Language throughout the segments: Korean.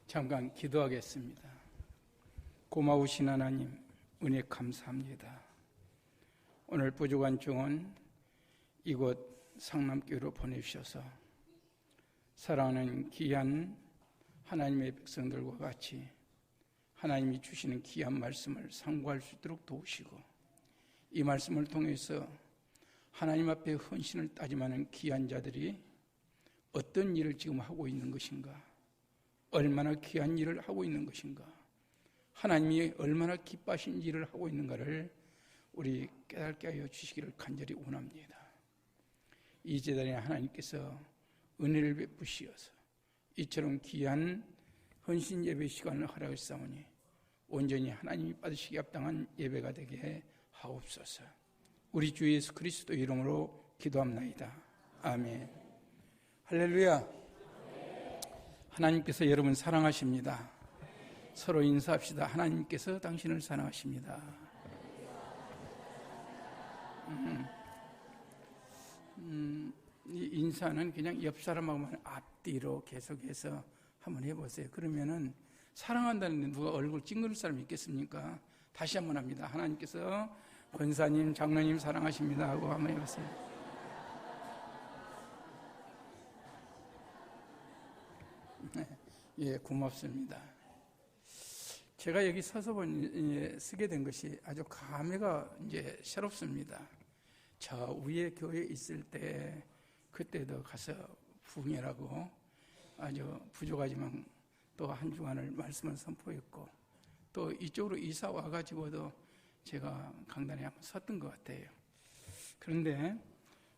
잠깐 기도하겠습니다. 고마우신 하나님, 은혜 감사합니다. 오늘 부족한 종은 이곳 상남교회로 보내주셔서 사랑하는 귀한 하나님의 백성들과 같이 하나님이 주시는 귀한 말씀을 상고할 수 있도록 도우시고, 이 말씀을 통해서 하나님 앞에 헌신을 따짐하는 귀한 자들이 어떤 일을 지금 하고 있는 것인가, 얼마나 귀한 일을 하고 있는 것인가, 하나님이 얼마나 기뻐하신 일을 하고 있는가를 우리 깨닫게 하여 주시기를 간절히 원합니다. 이 제단에 하나님께서 은혜를 베푸시어서 이처럼 귀한 헌신 예배 시간을 허락하셨사오니 온전히 하나님이 받으시기 합당한 예배가 되게 하옵소서. 우리 주 예수 그리스도 이름으로 기도합나이다. 아멘. 할렐루야. 하나님께서 여러분 사랑하십니다. 서로 인사합시다. 하나님께서 당신을 사랑하십니다. 이 인사는 그냥 옆 사람하고만 앞뒤로 계속해서 한번 해보세요. 그러면은 사랑한다는데 누가 얼굴 찡그릴 사람이 있겠습니까? 다시 한번 합니다. 하나님께서 권사님, 장로님 사랑하십니다 하고 한번 해보세요. 예, 고맙습니다. 제가 여기 서서 쓰게 된 것이 아주 감회가 이제 새롭습니다. 저 위에 교회에 있을 때 그때도 가서 부흥회라고 아주 부족하지만 또 한 주간을 말씀을 선포했고, 또 이쪽으로 이사 와가지고도 제가 강단에 한번 섰던 것 같아요. 그런데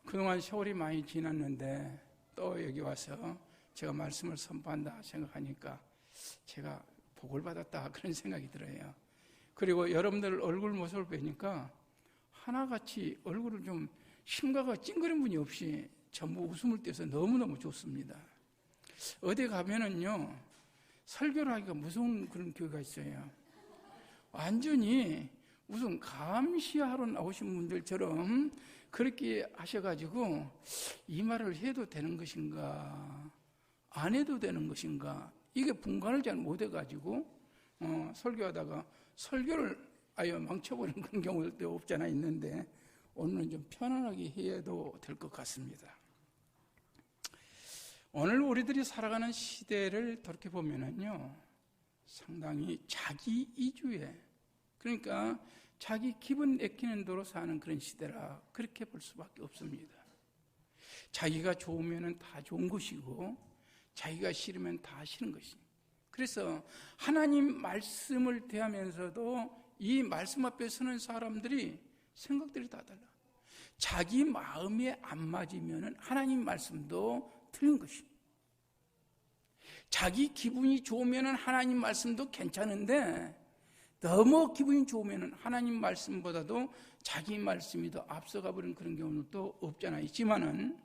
그동안 세월이 많이 지났는데 또 여기 와서 제가 말씀을 선포한다 생각하니까 제가 복을 받았다 그런 생각이 들어요. 그리고 여러분들 얼굴 모습을 뵈니까 하나같이 얼굴을 좀 심가가 찡그린 분이 없이 전부 웃음을 띄어서 너무너무 좋습니다. 어디 가면은요, 설교를 하기가 무서운 그런 교회가 있어요. 완전히 무슨 감시하러 나오신 분들처럼 그렇게 하셔가지고 이 말을 해도 되는 것인가 안 해도 되는 것인가, 이게 분간을 잘 못해가지고 설교하다가 설교를 아예 망쳐버리는 그런 경우도 없잖아 있는데, 오늘은 좀 편안하게 해도 될 것 같습니다. 오늘 우리들이 살아가는 시대를 돌이켜보면은요, 상당히 자기 이주에, 그러니까 자기 기분 내키는 대로 사는 그런 시대라 그렇게 볼 수밖에 없습니다. 자기가 좋으면 다 좋은 것이고 자기가 싫으면 다 싫은 것입니다. 그래서 하나님 말씀을 대하면서도 이 말씀 앞에 서는 사람들이 생각들이 다 달라. 자기 마음에 안 맞으면 하나님 말씀도 틀린 것입니다. 자기 기분이 좋으면 하나님 말씀도 괜찮은데 너무 기분이 좋으면 하나님 말씀보다도 자기 말씀이 더 앞서가 버리는 그런 경우도 없잖아 있지만은,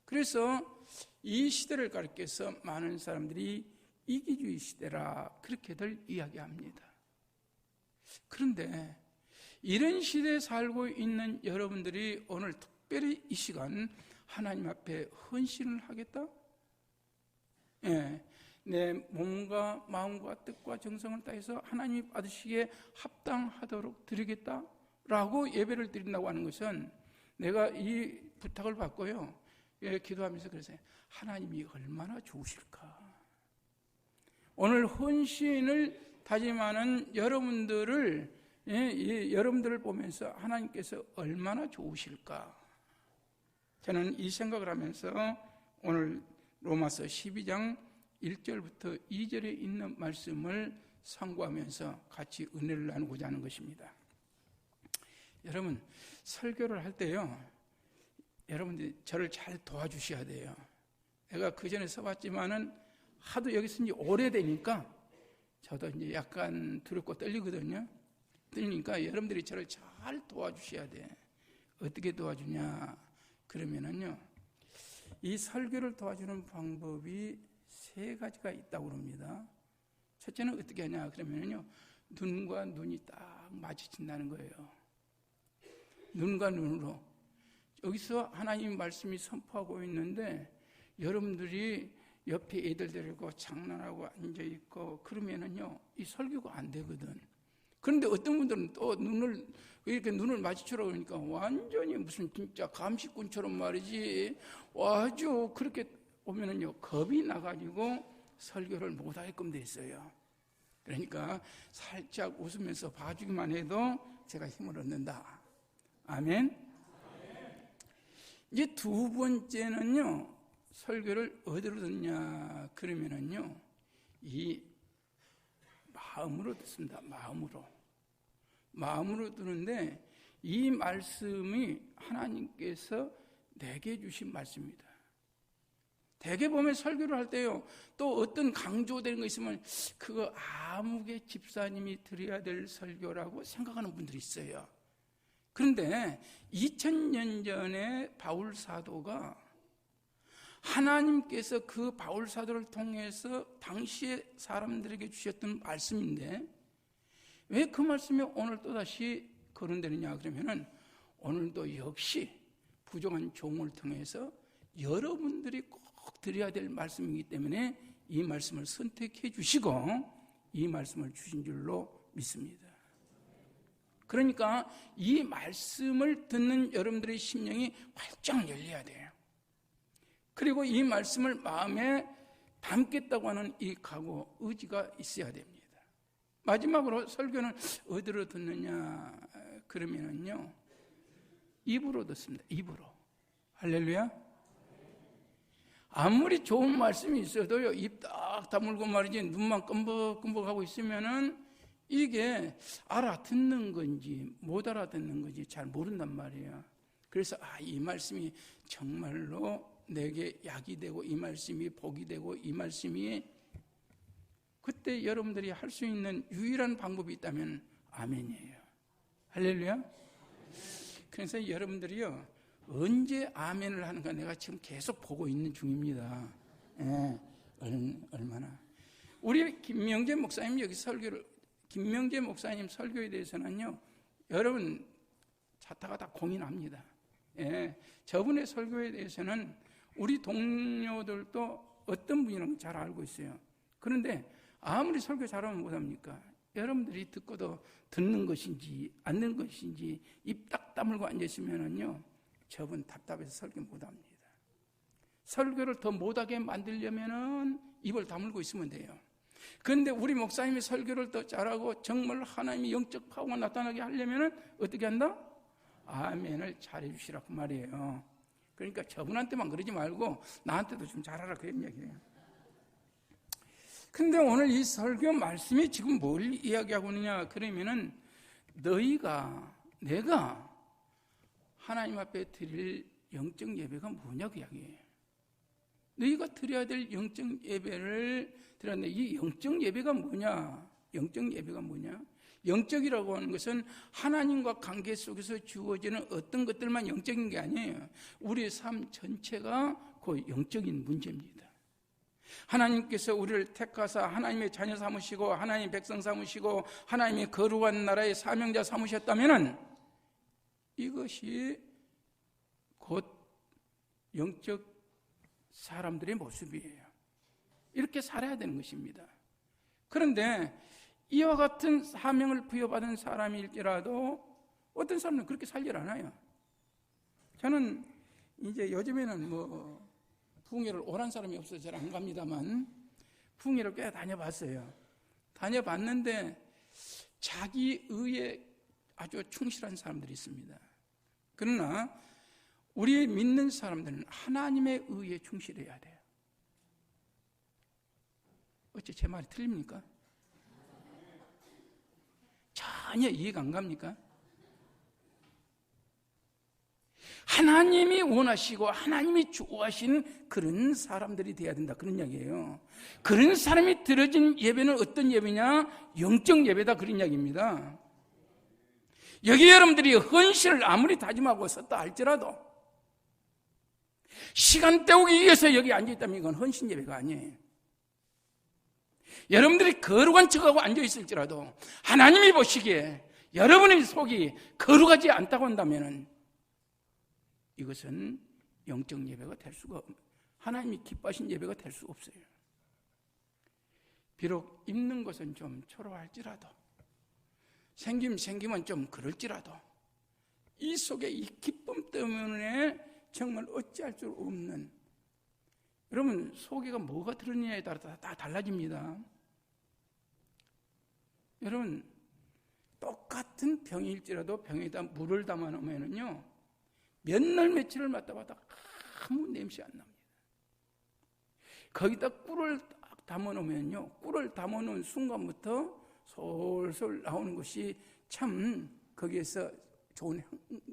그래서 이 시대를 가리켜서 많은 사람들이 이기주의 시대라 그렇게들 이야기합니다. 그런데 이런 시대에 살고 있는 여러분들이 오늘 특별히 이 시간 하나님 앞에 헌신을 하겠다? 예, 내 몸과 마음과 뜻과 정성을 다해서 하나님이 받으시기에 합당하도록 드리겠다라고 예배를 드린다고 하는 것은, 내가 이 부탁을 받고요, 예, 기도하면서 그랬어요. 하나님이 얼마나 좋으실까. 오늘 헌신을 다짐하는 여러분들을, 여러분들을 보면서 하나님께서 얼마나 좋으실까. 저는 이 생각을 하면서 오늘 로마서 12장 1절부터 2절에 있는 말씀을 상고하면서 같이 은혜를 나누고자 하는 것입니다. 여러분, 설교를 할 때요, 여러분들이 저를 잘 도와주셔야 돼요. 내가 그 전에 써봤지만은 하도 여기 쓴 지 오래되니까 저도 이제 약간 두렵고 떨리거든요. 떨리니까 여러분들이 저를 잘 도와주셔야 돼. 어떻게 도와주냐 그러면은요, 이 설교를 도와주는 방법이 3가지가 있다고 합니다. 첫째는 어떻게 하냐 그러면은요, 눈과 눈이 딱 마주친다는 거예요. 눈과 눈으로. 여기서 하나님 말씀이 선포하고 있는데 여러분들이 옆에 애들 데리고 장난하고 앉아있고 그러면은요, 이 설교가 안 되거든. 그런데 어떤 분들은 또 이렇게 눈을 마주치라고 그러니까 완전히 무슨 진짜 감시꾼처럼 말이지, 아주 그렇게 오면은요, 겁이 나가지고 설교를 못하게끔 돼 있어요. 그러니까 살짝 웃으면서 봐주기만 해도 제가 힘을 얻는다. 아멘. 이제 두 번째는요, 설교를 어디로 듣냐 그러면은요, 이 마음으로 듣습니다. 마음으로 듣는데 이 말씀이 하나님께서 내게 주신 말씀입니다. 대개 보면 설교를 할 때요, 또 어떤 강조되는 거 있으면 그거 아무개 집사님이 드려야 될 설교라고 생각하는 분들이 있어요. 그런데 2000년 전에 바울 사도가 하나님께서 그 바울 사도를 통해서 당시의 사람들에게 주셨던 말씀인데, 왜 그 말씀이 오늘 또다시 거론되느냐 그러면은, 오늘도 역시 부족한 종을 통해서 여러분들이 꼭 드려야 될 말씀이기 때문에 이 말씀을 선택해 주시고 이 말씀을 주신 줄로 믿습니다. 그러니까 이 말씀을 듣는 여러분들의 심령이 활짝 열려야 돼요. 그리고 이 말씀을 마음에 담겠다고 하는 이 각오, 의지가 있어야 됩니다. 마지막으로 설교는 어디로 듣느냐 그러면은요, 입으로 듣습니다. 입으로. 할렐루야. 아무리 좋은 말씀이 있어도요, 입 딱 다물고 말이지 눈만 끔벅끔벅하고 있으면은 이게 알아듣는 건지 못 알아듣는 건지 잘 모른단 말이에요. 그래서 이 말씀이 정말로 내게 약이 되고 이 말씀이 복이 되고 이 말씀이, 그때 여러분들이 할 수 있는 유일한 방법이 있다면 아멘이에요. 할렐루야. 그래서 여러분들이요, 언제 아멘을 하는가 내가 지금 계속 보고 있는 중입니다. 얼마나. 우리 김명재 목사님 김명재 목사님 설교에 대해서는요, 여러분 자타가 다 공인합니다. 저분의 설교에 대해서는 우리 동료들도 어떤 분이라는 걸 잘 알고 있어요. 그런데 아무리 설교 잘하면 못합니까? 여러분들이 듣고도 듣는 것인지 안 듣는 것인지 입 딱 다물고 앉아있으면은요, 저분 답답해서 설교 못합니다. 설교를 더 못하게 만들려면은 입을 다물고 있으면 돼요. 그런데 우리 목사님이 설교를 더 잘하고 정말 하나님의 영적 파워가 나타나게 하려면은 어떻게 한다? 아멘을 잘해 주시라고 말이에요. 그러니까 저분한테만 그러지 말고 나한테도 좀 잘하라 그런 얘기예요. 근데 오늘 이 설교 말씀이 지금 뭘 이야기하고 있느냐 그러면은, 내가 하나님 앞에 드릴 영적 예배가 뭐냐 그 이야기예요. 너희가 드려야 될 영적 예배를 드렸는데, 이 영적 예배가 뭐냐? 영적 예배가 뭐냐? 영적이라고 하는 것은 하나님과 관계 속에서 주어지는 어떤 것들만 영적인 게 아니에요. 우리의 삶 전체가 그 영적인 문제입니다. 하나님께서 우리를 택하사 하나님의 자녀 삼으시고 하나님의 백성 삼으시고 하나님의 거룩한 나라의 사명자 삼으셨다면은 이것이 곧 영적 사람들의 모습이에요. 이렇게 살아야 되는 것입니다. 그런데 이와 같은 사명을 부여받은 사람일지라도 어떤 사람은 그렇게 살질 않아요. 저는 이제 요즘에는 부흥회를 오란 사람이 없어서 잘 안 갑니다만 부흥회를 꽤 다녀봤어요. 다녀봤는데 자기 의에 아주 충실한 사람들이 있습니다. 그러나 우리 믿는 사람들은 하나님의 의에 충실해야 돼요. 어째 제 말이 틀립니까? 전혀 이해가 안 갑니까? 하나님이 원하시고 하나님이 좋아하시는 그런 사람들이 돼야 된다, 그런 이야기예요. 그런 사람이 드려진 예배는 어떤 예배냐? 영적 예배다, 그런 이야기입니다. 여기 여러분들이 헌신을 아무리 다짐하고 썼다 할지라도 시간 때우기 위해서 여기 앉아있다면 이건 헌신 예배가 아니에요. 여러분들이 거룩한 척하고 앉아있을지라도 하나님이 보시기에 여러분의 속이 거룩하지 않다고 한다면 이것은 영적 예배가 될 수가 하나님이 기뻐하신 예배가 될 수 없어요. 비록 입는 것은 좀 초라할지라도, 생기면 좀 그럴지라도, 이 속에 이 기쁨 때문에 정말 어찌할 수 없는, 여러분 속에가 뭐가 들었느냐에 따라 다 달라집니다. 여러분 똑같은 병일지라도 병에다 물을 담아 놓으면요 몇 날 며칠을 맡아봐도 아무 냄새 안 납니다. 거기다 꿀을 담아 놓으면요 꿀을 담아 놓은 순간부터 솔솔 나오는 것이 참 거기에서 좋은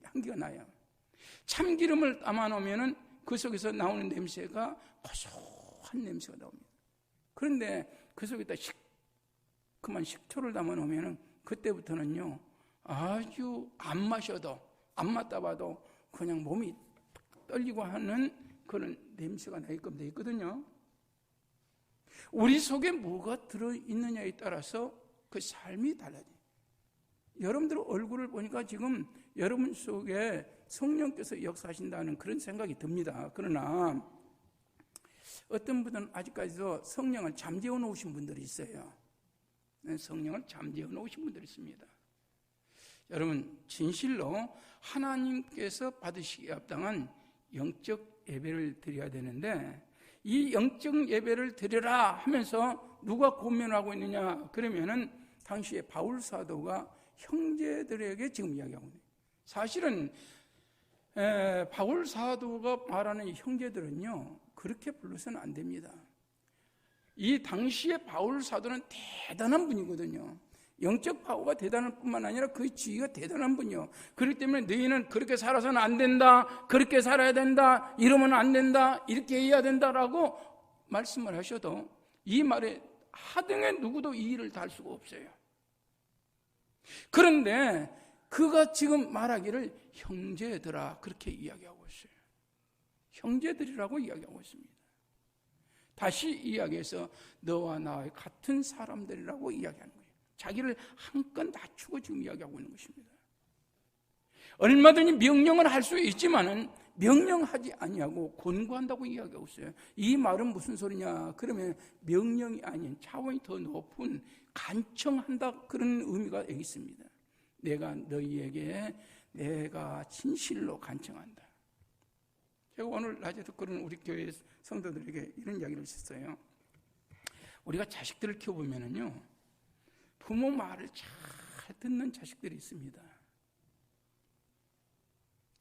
향기가 나요. 참기름을 담아 놓으면은 그 속에서 나오는 냄새가 고소한 냄새가 나옵니다. 그런데 그 속에다 그만 식초를 담아 놓으면은 그때부터는요 아주 안 마셔도 안 맡아봐도 그냥 몸이 떨리고 하는 그런 냄새가 나게끔 되어 있거든요. 우리 속에 뭐가 들어있느냐에 따라서 그 삶이 달라져요. 여러분들 얼굴을 보니까 지금 여러분 속에 성령께서 역사하신다는 그런 생각이 듭니다. 그러나 어떤 분은 아직까지도 성령을 잠재워 놓으신 분들이 있어요. 성령을 잠재워 놓으신 분들이 있습니다. 여러분 진실로 하나님께서 받으시기에 합당한 영적 예배를 드려야 되는데 이 영적 예배를 드려라 하면서 누가 권면하고 있느냐 그러면은 당시에 바울 사도가 형제들에게 지금 이야기하고 있는 사실은 바울 사도가 말하는 형제들은요 그렇게 불러서는 안 됩니다. 이 당시에 바울 사도는 대단한 분이거든요. 영적 파워가 대단할 뿐만 아니라 그 지위가 대단한 분이요. 그렇기 때문에 너희는 그렇게 살아서는 안 된다, 그렇게 살아야 된다, 이러면 안 된다, 이렇게 해야 된다라고 말씀을 하셔도 이 말에 하등에 누구도 이의를 달 수가 없어요. 그런데 그가 지금 말하기를 형제들아 그렇게 이야기하고 있어요. 형제들이라고 이야기하고 있습니다. 다시 이야기해서 너와 나와 같은 사람들이라고 이야기하는 거예요. 자기를 한껏 낮추고 지금 이야기하고 있는 것입니다. 얼마든지 명령을 할 수 있지만은 명령하지 아니하고 권고한다고 이야기하고 있어요. 이 말은 무슨 소리냐? 그러면 명령이 아닌 차원이 더 높은 간청한다 그런 의미가 여기 있습니다. 내가 너희에게 내가 진실로 간청한다. 제가 오늘 낮에도 그런 우리 교회 성도들에게 이런 이야기를 했어요. 우리가 자식들을 키워보면은요, 부모 말을 잘 듣는 자식들이 있습니다.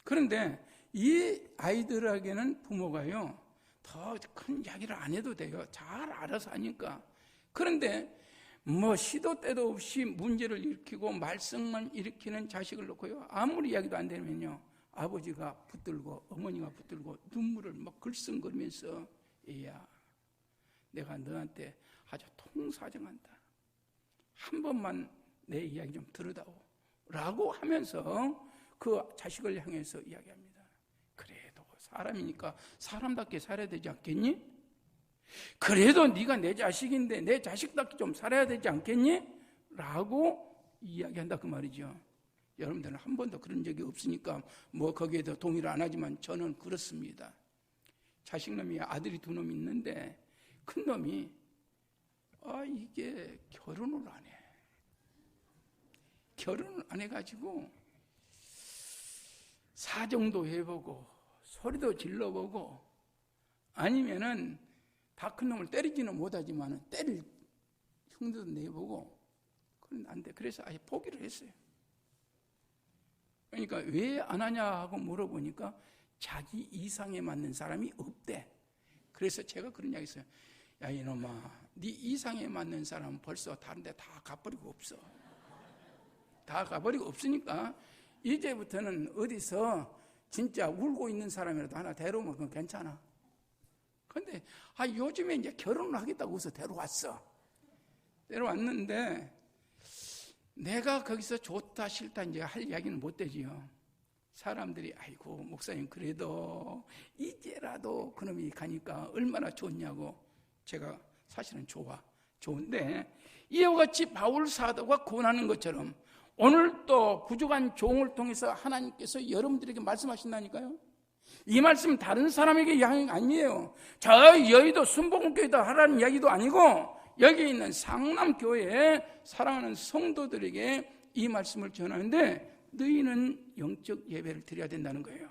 그런데 이 아이들에게는 부모가요, 더 큰 이야기를 안 해도 돼요. 잘 알아서 하니까. 그런데 뭐 시도 때도 없이 문제를 일으키고 말썽만 일으키는 자식을 놓고요, 아무리 이야기도 안 되면요, 아버지가 붙들고 어머니가 붙들고 눈물을 막 글썽거리면서 얘야 내가 너한테 아주 통사정한다. 한 번만 내 이야기 좀 들어다오 라고 하면서 그 자식을 향해서 이야기합니다. 그래도 사람이니까 사람답게 살아야 되지 않겠니? 그래도 네가 내 자식인데 내 자식답게 좀 살아야 되지 않겠니? 라고 이야기한다 그 말이죠. 여러분들은 한 번도 그런 적이 없으니까 뭐 거기에 더 동의를 안 하지만 저는 그렇습니다. 자식놈이 아들이 두 놈이 있는데 큰 놈이 이게 결혼을 안 해. 결혼을 안 해가지고 사정도 해보고 소리도 질러보고 아니면은 다 큰 놈을 때리지는 못하지만 때릴 흉도 내보고 그건 안 돼. 그래서 아예 포기를 했어요. 그러니까 왜 안 하냐 하고 물어보니까 자기 이상에 맞는 사람이 없대. 그래서 제가 그런 이야기 했어요. 야 이놈아, 네 이상에 맞는 사람은 벌써 다른 데 다 가버리고 없어. 다 가버리고 없으니까 이제부터는 어디서 진짜 울고 있는 사람이라도 하나 데려오면 그건 괜찮아. 근데 요즘에 이제 결혼을 하겠다고 해서 데려왔는데 내가 거기서 좋다 싫다 이제 할 이야기는 못 되지요. 사람들이 아이고 목사님 그래도 이제라도 그놈이 가니까 얼마나 좋냐고. 제가 사실은 좋은데 이와 같이 바울 사도가 권하는 것처럼 오늘 또 부족한 종을 통해서 하나님께서 여러분들에게 말씀하신다니까요. 이 말씀 다른 사람에게 이야기 아니에요. 저 여의도 순복음교회다 하라는 이야기도 아니고 여기 있는 상남교회에 사랑하는 성도들에게 이 말씀을 전하는데 너희는 영적 예배를 드려야 된다는 거예요.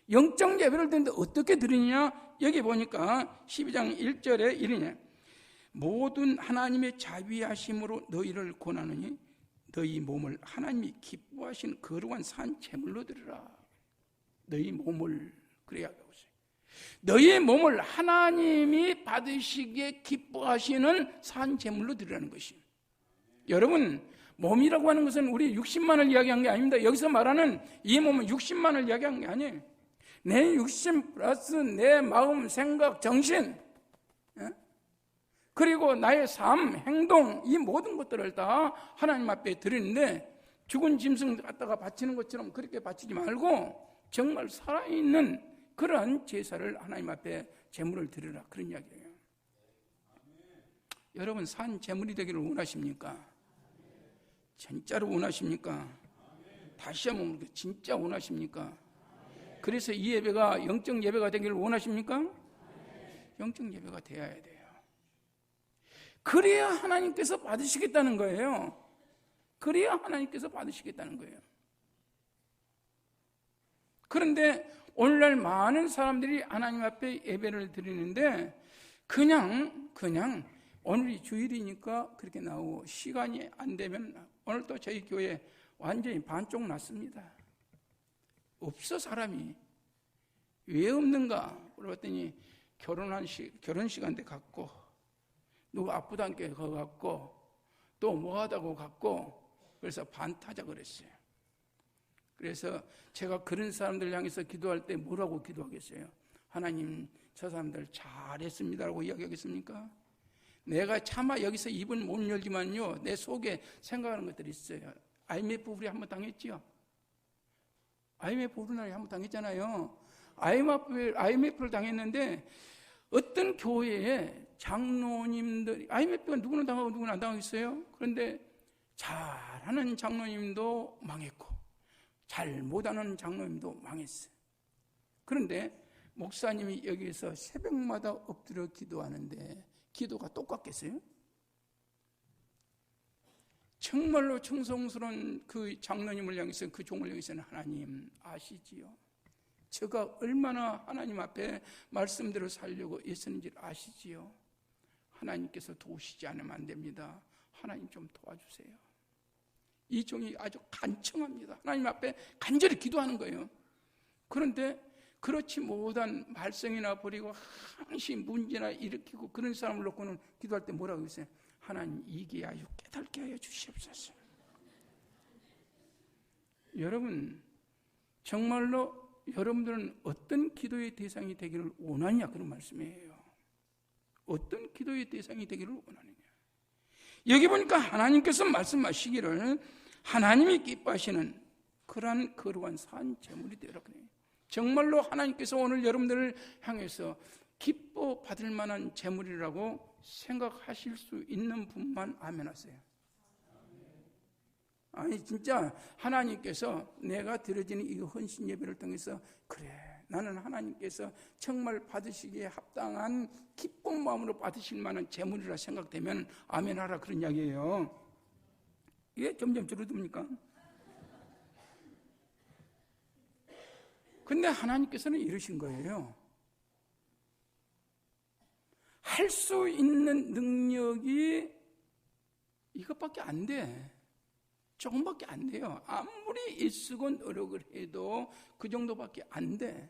영적 예배를 드리는데 어떻게 드리냐? 여기 보니까 12장 1절에 이르냐, 모든 하나님의 자비하심으로 너희를 권하느니 너희 몸을 하나님이 기뻐하신 거룩한 산 제물로 드리라. 너희 몸을 그래야 하고 있어요. 너희 몸을 하나님이 받으시기에 기뻐하시는 산 제물로 드리라는 것이. 여러분, 몸이라고 하는 것은 우리 60만을 이야기한 게 아닙니다. 여기서 말하는 이 몸은 60만을 이야기한 게 아니에요. 내 육신 플러스 내 마음, 생각, 정신, 그리고 나의 삶, 행동, 이 모든 것들을 다 하나님 앞에 드리는데 죽은 짐승 갖다가 바치는 것처럼 그렇게 바치지 말고 정말 살아있는 그러한 제사를 하나님 앞에 제물을 드리라, 그런 이야기예요. 여러분, 산 제물이 되기를 원하십니까? 진짜로 원하십니까? 다시 한번 물어볼게요. 진짜 원하십니까? 그래서 이 예배가 영적 예배가 되기를 원하십니까? 영적 예배가 되어야 돼요. 그래야 하나님께서 받으시겠다는 거예요. 그래야 하나님께서 받으시겠다는 거예요. 그런데 오늘날 많은 사람들이 하나님 앞에 예배를 드리는데 그냥 오늘이 주일이니까 그렇게 나오고 시간이 안 되면 오늘 또 저희 교회 완전히 반쪽 났습니다. 없어, 사람이. 왜 없는가 물어봤더니 결혼 시간대 갔고, 누구 아프다니까 그거 갔고, 또 뭐 하다고 갔고, 그래서 반타자 그랬어요. 그래서 제가 그런 사람들 향해서 기도할 때 뭐라고 기도하겠어요? 하나님, 저 사람들 잘했습니다라고 이야기하겠습니까? 내가 차마 여기서 입은 못 열지만요, 내 속에 생각하는 것들이 있어요. IMF 우리 한번 당했지요? IMF 우리나라에 한번 당했잖아요. IMF를 당했는데 어떤 교회에 장로님들이, IMF가 누구는 당하고 누구는 안 당하겠어요? 그런데 잘하는 장로님도 망했고 잘 못하는 장로님도 망했어요. 그런데 목사님이 여기서 새벽마다 엎드려 기도하는데 기도가 똑같겠어요? 정말로 청성스러운 그 장로님을 향해서, 그 종을 향해서는 하나님 아시지요? 제가 얼마나 하나님 앞에 말씀대로 살려고 애쓰는지를 아시지요? 하나님께서 도우시지 않으면 안 됩니다. 하나님 좀 도와주세요. 이 종이 아주 간청합니다. 하나님 앞에 간절히 기도하는 거예요. 그런데 그렇지 못한 말썽이나 부리고 항시 문제나 일으키고 그런 사람을 놓고는 기도할 때 뭐라고 했어요? 하나님, 이게 아주 깨닫게 하여 주시옵소서. 여러분, 정말로 여러분들은 어떤 기도의 대상이 되기를 원하냐, 그런 말씀이에요. 어떤 기도의 대상이 되기를 원하느냐. 여기 보니까 하나님께서 말씀하시기를 하나님이 기뻐하시는 그러한 거룩한 산 제물이 되라 그래요. 정말로 하나님께서 오늘 여러분들을 향해서 기뻐 받을 만한 제물이라고 생각하실 수 있는 분만 아멘 하세요. 아니, 진짜 하나님께서 내가 드려지는 이 헌신 예배를 통해서, 그래, 나는 하나님께서 정말 받으시기에 합당한 기쁜 마음으로 받으실 만한 제물이라 생각되면 아멘 하라, 그런 이야기예요. 이게 점점 줄어듭니까? 근데 하나님께서는 이러신 거예요. 할 수 있는 능력이 이것밖에 안 돼. 조금밖에 안 돼요. 아무리 애쓰고 노력을 해도 그 정도밖에 안 돼.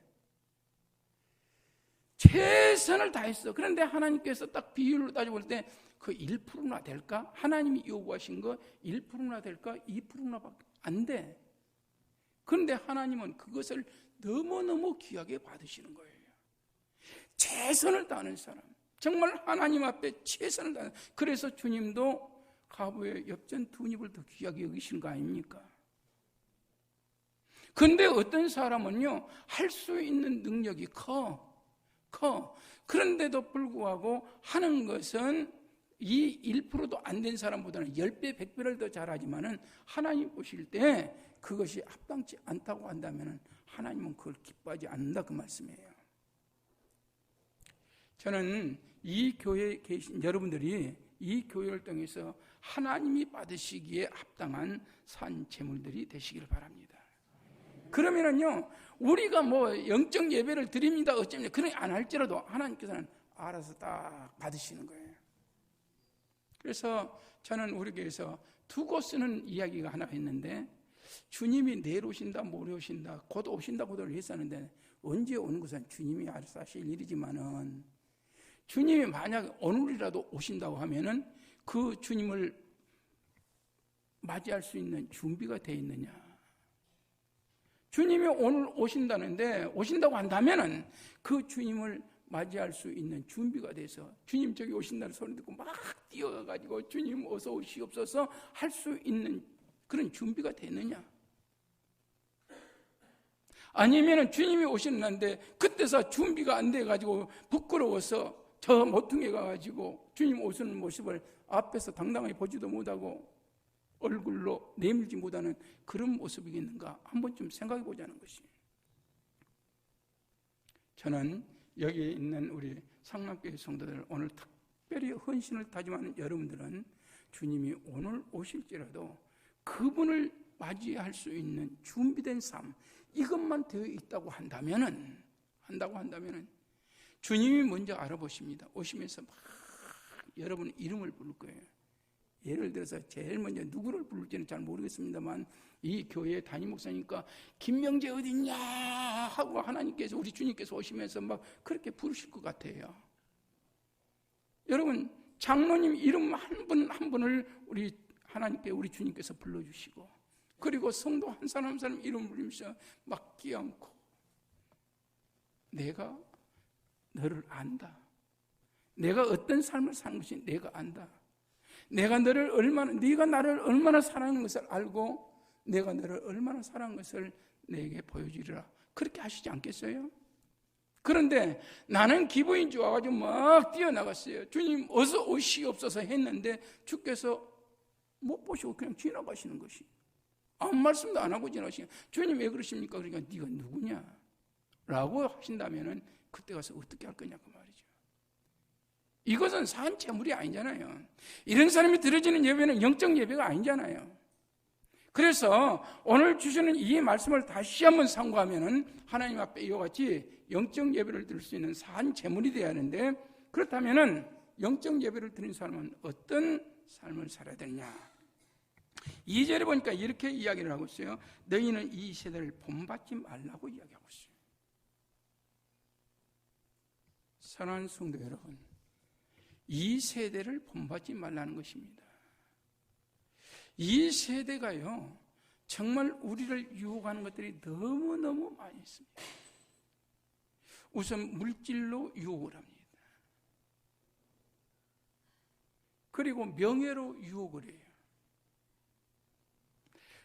최선을 다했어. 그런데 하나님께서 딱 비율로 따져볼 때 그 1%나 될까? 하나님이 요구하신 거 1%나 될까? 2%나 밖에 안 돼. 그런데 하나님은 그것을 너무너무 귀하게 받으시는 거예요. 최선을 다하는 사람, 정말 하나님 앞에 최선을 다하는, 그래서 주님도 가부의 엽전 두 입을 더 귀하게 여기시는 거 아닙니까? 그런데 어떤 사람은요, 할 수 있는 능력이 커. 그런데도 불구하고 하는 것은 이 1%도 안 된 사람보다는 10배, 100배를 더 잘하지만은 하나님 보실 때 그것이 합당치 않다고 한다면은 하나님은 그걸 기뻐하지 않는다 그 말씀이에요. 저는 이 교회에 계신 여러분들이 이 교회를 통해서 하나님이 받으시기에 합당한 산 제물들이 되시기를 바랍니다. 그러면은요, 우리가 뭐 영적 예배를 드립니다 어쩌면 그런 안 할지라도 하나님께서는 알아서 딱 받으시는 거예요. 그래서 저는 우리 교회에서 두고 쓰는 이야기가 하나 있는데, 주님이 내일 오신다 모레 오신다 곧 오신다 고도를 했었는데, 언제 오는 것은 주님이 알아서 하실 일이지만은 주님이 만약 오늘이라도 오신다고 하면은 그 주님을 맞이할 수 있는 준비가 되어 있느냐. 주님이 오늘 오신다고 한다면은 그 주님을 맞이할 수 있는 준비가 돼서 주님 저기 오신다는 소리 듣고 막 뛰어가가지고 주님 어서 오시옵소서 할 수 있는 그런 준비가 됐느냐. 아니면은 주님이 오시는데 그때서 준비가 안 돼가지고 부끄러워서 저 모퉁이에 가가지고 주님 오시는 모습을 앞에서 당당하게 보지도 못하고 얼굴로 내밀지 못하는 그런 모습이겠는가 한 번쯤 생각해 보자는 것이. 저는 여기에 있는 우리 상남교회 성도들, 오늘 특별히 헌신을 다짐하는 여러분들은 주님이 오늘 오실지라도 그분을 맞이할 수 있는 준비된 삶, 이것만 되어 있다고 한다면은 주님이 먼저 알아보십니다. 오시면서 막 여러분 이름을 부를 거예요. 예를 들어서 제일 먼저 누구를 부를지는 잘 모르겠습니다만 이 교회 담임 목사니까 김명재 어딨냐 하고 하나님께서 우리 주님께서 오시면서 막 그렇게 부르실 것 같아요. 여러분 장로님 이름 한 분 한 분을 우리 하나님께 우리 주님께서 불러주시고, 그리고 성도 한 사람 한 사람 이름 부르면서 막 끼얹고, 내가 너를 안다. 내가 어떤 삶을 사는 것이 내가 안다. 네가 나를 얼마나 사랑하는 것을 알고 내가 너를 얼마나 사랑하는 것을 내게 보여주리라. 그렇게 하시지 않겠어요? 그런데 나는 기분이 좋아가지고 막 뛰어나갔어요. 주님 어서 오시옵소서 했는데 주께서 못 보시고 그냥 지나가시는 것이, 아무 말씀도 안 하고 지나가시는. 주님 왜 그러십니까? 그러니까 네가 누구냐? 라고 하신다면은 그때 가서 어떻게 할 거냐 그 말이죠. 이것은 산 제물이 아니잖아요. 이런 사람이 드려지는 예배는 영적 예배가 아니잖아요. 그래서 오늘 주시는 이 말씀을 다시 한번 상고하면은 하나님 앞에 이와 같이 영적 예배를 드릴 수 있는 산 제물이 되어야 하는데, 그렇다면은 영적 예배를 드리는 사람은 어떤 삶을 살아야 되느냐? 2절에 보니까 이렇게 이야기를 하고 있어요. 너희는 이 세대를 본받지 말라고 이야기하고 있어요. 사랑하는 성도 여러분, 이 세대를 본받지 말라는 것입니다. 이 세대가요, 정말 우리를 유혹하는 것들이 너무너무 많이 있습니다. 우선 물질로 유혹을 합니다. 그리고 명예로 유혹을 해요.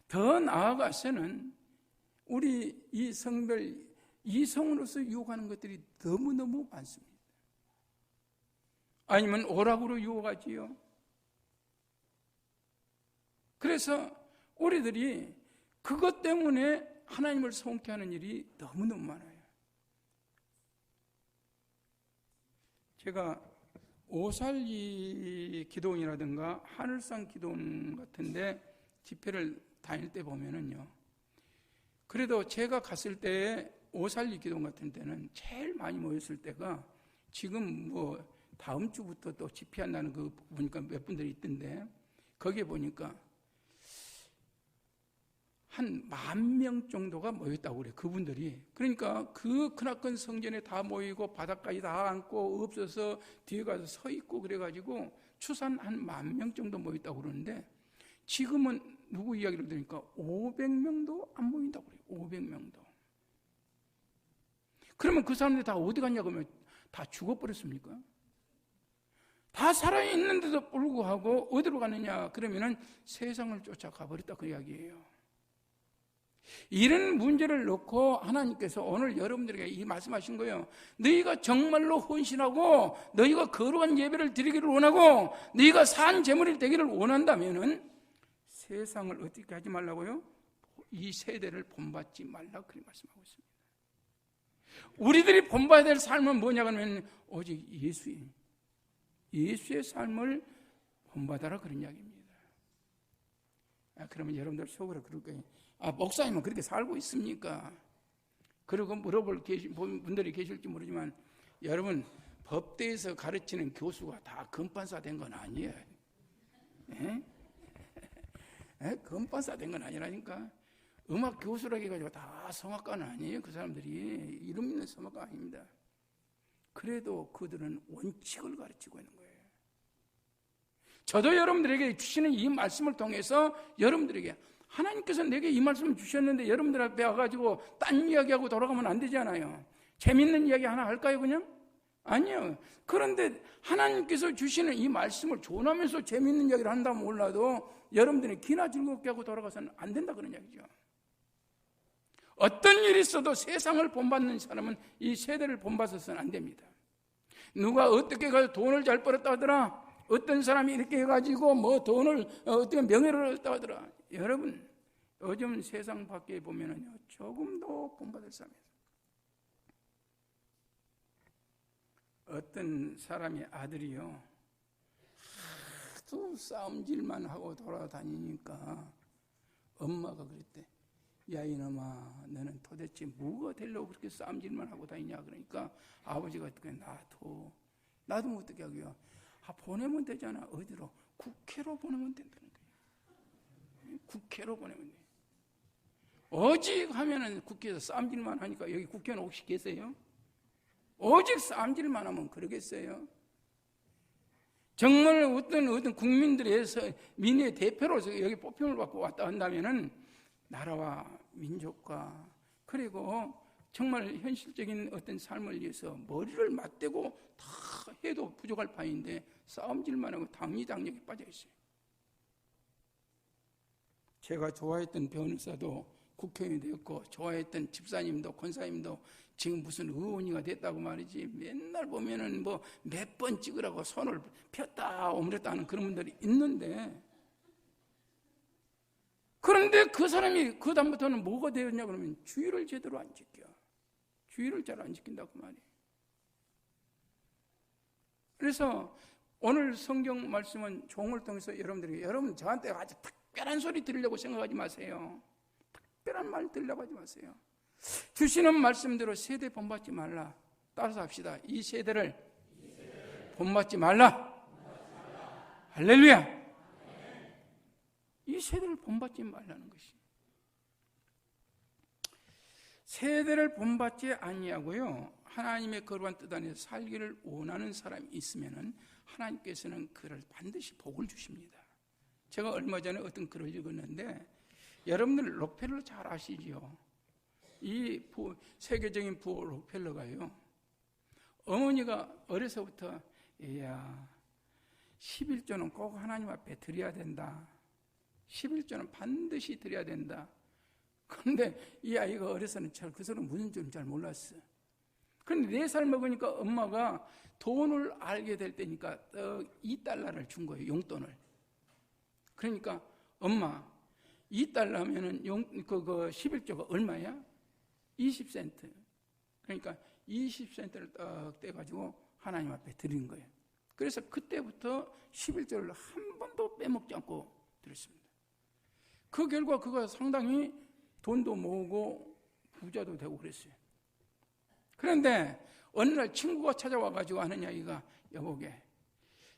더 나아가서는 우리 이 성별, 이성으로서 유혹하는 것들이 너무너무 많습니다. 아니면 오락으로 유혹하지요. 그래서 우리들이 그것 때문에 하나님을 성케 하는 일이 너무너무 많아요. 제가 오살리 기도원이라든가 하늘상 기도원 같은데 집회를 다닐 때 보면은요, 그래도 제가 갔을 때 오살리 기도원 같은 때는 제일 많이 모였을 때가, 지금 뭐 다음 주부터 또 집회한다는 그 보니까 몇 분들이 있던데, 거기에 보니까 한 10,000명 정도가 모였다고 그래요. 그분들이. 그러니까 그 크나큰 성전에 다 모이고 바닥까지 다 앉고 없어서 뒤에 가서 서 있고 그래가지고 추산 한 10,000명 정도 모였다고 그러는데, 지금은 누구 이야기를 들으니까 500명도 안 모인다고 그래요. 500명도. 그러면 그 사람들 다 어디 갔냐 그러면 다 죽어버렸습니까? 다 살아있는데도 불구하고 어디로 가느냐 그러면은 세상을 쫓아가 버렸다 그 이야기예요. 이런 문제를 놓고 하나님께서 오늘 여러분들에게 이 말씀하신 거예요. 너희가 정말로 헌신하고 너희가 거룩한 예배를 드리기를 원하고 너희가 산 제물이 되기를 원한다면은 세상을 어떻게 하지 말라고요? 이 세대를 본받지 말라, 그렇게 말씀하고 있습니다. 우리들이 본받아야 될 삶은 뭐냐 그러면 오직 예수의 삶을 본받아라, 그런 이야기입니다. 그러면 여러분들 속으로 그럴 거예요. 목사님은 그렇게 살고 있습니까? 그러고 물어볼 분들이 계실지 모르지만 여러분, 법대에서 가르치는 교수가 다 건판사 된 건 아니에요. 건판사 된 건 아니라니까. 음악 교수라고 해가지고 다 성악가는 아니에요. 그 사람들이 이름 있는 성악가 아닙니다. 그래도 그들은 원칙을 가르치고 있는 거예요. 저도 여러분들에게 주시는 이 말씀을 통해서 여러분들에게 하나님께서 내게 이 말씀을 주셨는데 여러분들 앞에 와가지고 딴 이야기하고 돌아가면 안 되잖아요. 재밌는 이야기 하나 할까요 그냥? 아니요. 그런데 하나님께서 주시는 이 말씀을 존하면서 재밌는 이야기를 한다면 몰라도 여러분들이 기나 즐겁게 하고 돌아가서는 안 된다, 그런 이야기죠. 어떤 일이 있어도 세상을 본받는 사람은 이 세대를 본받아서는 안 됩니다. 누가 어떻게 해서 돈을 잘 벌었다 하더라, 어떤 사람이 이렇게 해가지고 뭐 돈을 어떻게 명예를 얻었다 하더라. 여러분, 요즘 세상 밖에 보면은요, 조금도 본받을 사람이에요. 어떤 사람의 아들이요, 하도 싸움질만 하고 돌아다니니까 엄마가 그랬대. 야, 이놈아, 너는 도대체 뭐가 되려고 그렇게 싸움질만 하고 다니냐. 그러니까 아버지가 어떻게, 나도 뭐 어떻게 하고요. 보내면 되잖아. 어디로? 국회로 보내면 된다는 거예요. 국회로 보내면 돼. 오직 하면은 국회에서 싸움질만 하니까, 여기 국회의원 혹시 계세요? 오직 싸움질만 하면 그러겠어요? 정말 어떤 국민들에서 민의 대표로서 여기 뽑힘을 받고 왔다 한다면은 나라와 민족과 그리고 정말 현실적인 어떤 삶을 위해서 머리를 맞대고 다 해도 부족할 판인데 싸움질만 하고 당리당력에 빠져 있어요. 제가 좋아했던 변호사도 국회의원이 되었고, 좋아했던 집사님도 권사님도 지금 무슨 의원이가 됐다고 말이지, 맨날 보면은 뭐 몇 번 찍으라고 손을 폈다 오므렸다 하는 그런 분들이 있는데, 그런데 그 사람이 그 다음부터는 뭐가 되었냐 그러면 주의를 제대로 안 지켜. 주의를 잘 안 지킨다고 말이에요. 그래서 오늘 성경 말씀은 종을 통해서 여러분들에게, 여러분 저한테 아주 특별한 소리 들으려고 생각하지 마세요. 특별한 말 들으려고 하지 마세요. 주시는 말씀대로 세대 본받지 말라. 따라서 합시다. 이 세대를 본받지 말라. 할렐루야. 이 세대를 본받지 말라는 것이. 세대를 본받지 아니하고요, 하나님의 거룩한 뜻 안에서 살기를 원하는 사람이 있으면은 하나님께서는 그를 반드시 복을 주십니다. 제가 얼마 전에 어떤 글을 읽었는데, 여러분들 록펠러 잘 아시죠? 이 세계적인 부호 록펠러가요, 어머니가 어려서부터 11조는 꼭 하나님 앞에 드려야 된다. 11조는 반드시 드려야 된다. 그런데 이 아이가 어려서는 그 소리는 무슨 줄은 잘 몰랐어. 그런데 4살 먹으니까 엄마가 돈을 알게 될 때니까 $2를 준 거예요, 용돈을. 그러니까 엄마, $2면은 그 11조가 얼마야? 20센트. 그러니까 20센트를 딱 떼가지고 하나님 앞에 드린 거예요. 그래서 그때부터 11조를 한 번도 빼먹지 않고 드렸습니다. 그 결과 그가 상당히 돈도 모으고 부자도 되고 그랬어요. 그런데 어느 날 친구가 찾아와가지고 하는 이야기가, 여보게,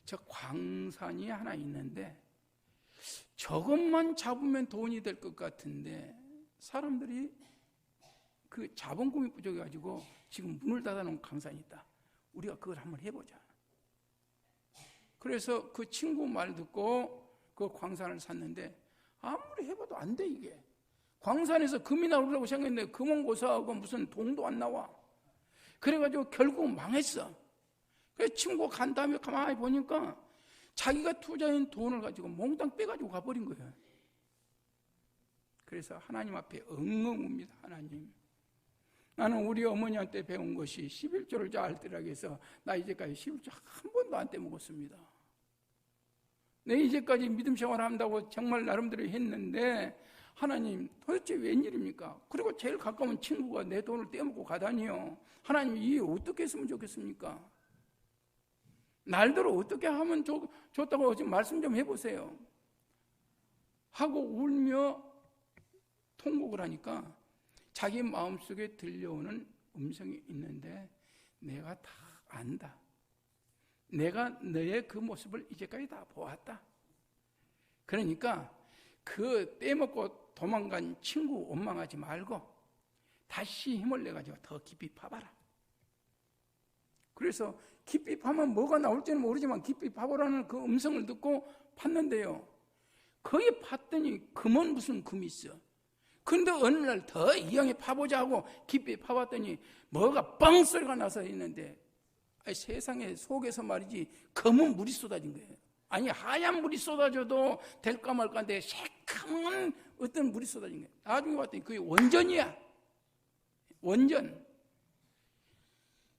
저 광산이 하나 있는데 저것만 잡으면 돈이 될 것 같은데 사람들이 그 자본금이 부족해가지고 지금 문을 닫아놓은 광산이 있다. 우리가 그걸 한번 해보자. 그래서 그 친구 말 듣고 그 광산을 샀는데 아무리 해봐도 안 돼. 이게 광산에서 금이 나오려고 생각했는데 금은 고사하고 무슨 돈도 안 나와. 그래가지고 결국 망했어. 그래서 친구가 간 다음에 가만히 보니까 자기가 투자한 돈을 가지고 몽땅 빼가지고 가버린 거예요. 그래서 하나님 앞에 엉엉 웁니다. 하나님, 나는 우리 어머니한테 배운 것이 11조를 잘 떼라고 해서 나 이제까지 11조 한 번도 안 떼먹었습니다. 내 이제까지 믿음 생활한다고 정말 나름대로 했는데 하나님 도대체 웬일입니까? 그리고 제일 가까운 친구가 내 돈을 떼먹고 가다니요. 하나님 이게 어떻게 했으면 좋겠습니까? 날대로 어떻게 하면 좋다고 지금 말씀 좀 해보세요 하고 울며 통곡을 하니까 자기 마음속에 들려오는 음성이 있는데 내가 다 안다. 내가 너의 그 모습을 이제까지 다 보았다. 그러니까 그 떼먹고 도망간 친구 원망하지 말고 다시 힘을 내가지고 더 깊이 파봐라. 그래서 깊이 파면 뭐가 나올지는 모르지만 깊이 파보라는 그 음성을 듣고 팠는데요. 거기 팠더니 금은 무슨 금이 있어. 근데 어느 날 더 이왕에 파보자 하고 깊이 파봤더니 뭐가 뻥 소리가 나서 있는데 아니, 세상에 속에서 말이지 검은 물이 쏟아진 거예요. 아니 하얀 물이 쏟아져도 될까 말까인데 새카만 어떤 물이 쏟아진 거예요. 나중에 봤더니 그게 원전이야. 원전.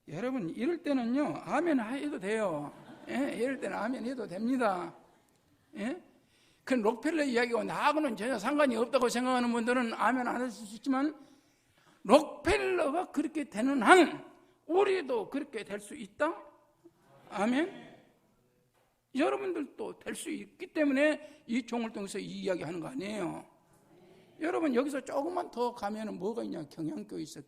여러분 이럴 때는요 아멘 해도 돼요. 예? 이럴 때는 아멘 해도 됩니다. 예? 그 록펠러 이야기가 나하고는 전혀 상관이 없다고 생각하는 분들은 아멘 안 하실 수 있지만 록펠러가 그렇게 되는 한 우리도 그렇게 될 수 있다? 아멘? 여러분들도 될 수 있기 때문에 이 종을 통해서 이 이야기 하는 거 아니에요. 여러분 여기서 조금만 더 가면은 뭐가 있냐? 경향교회 있어.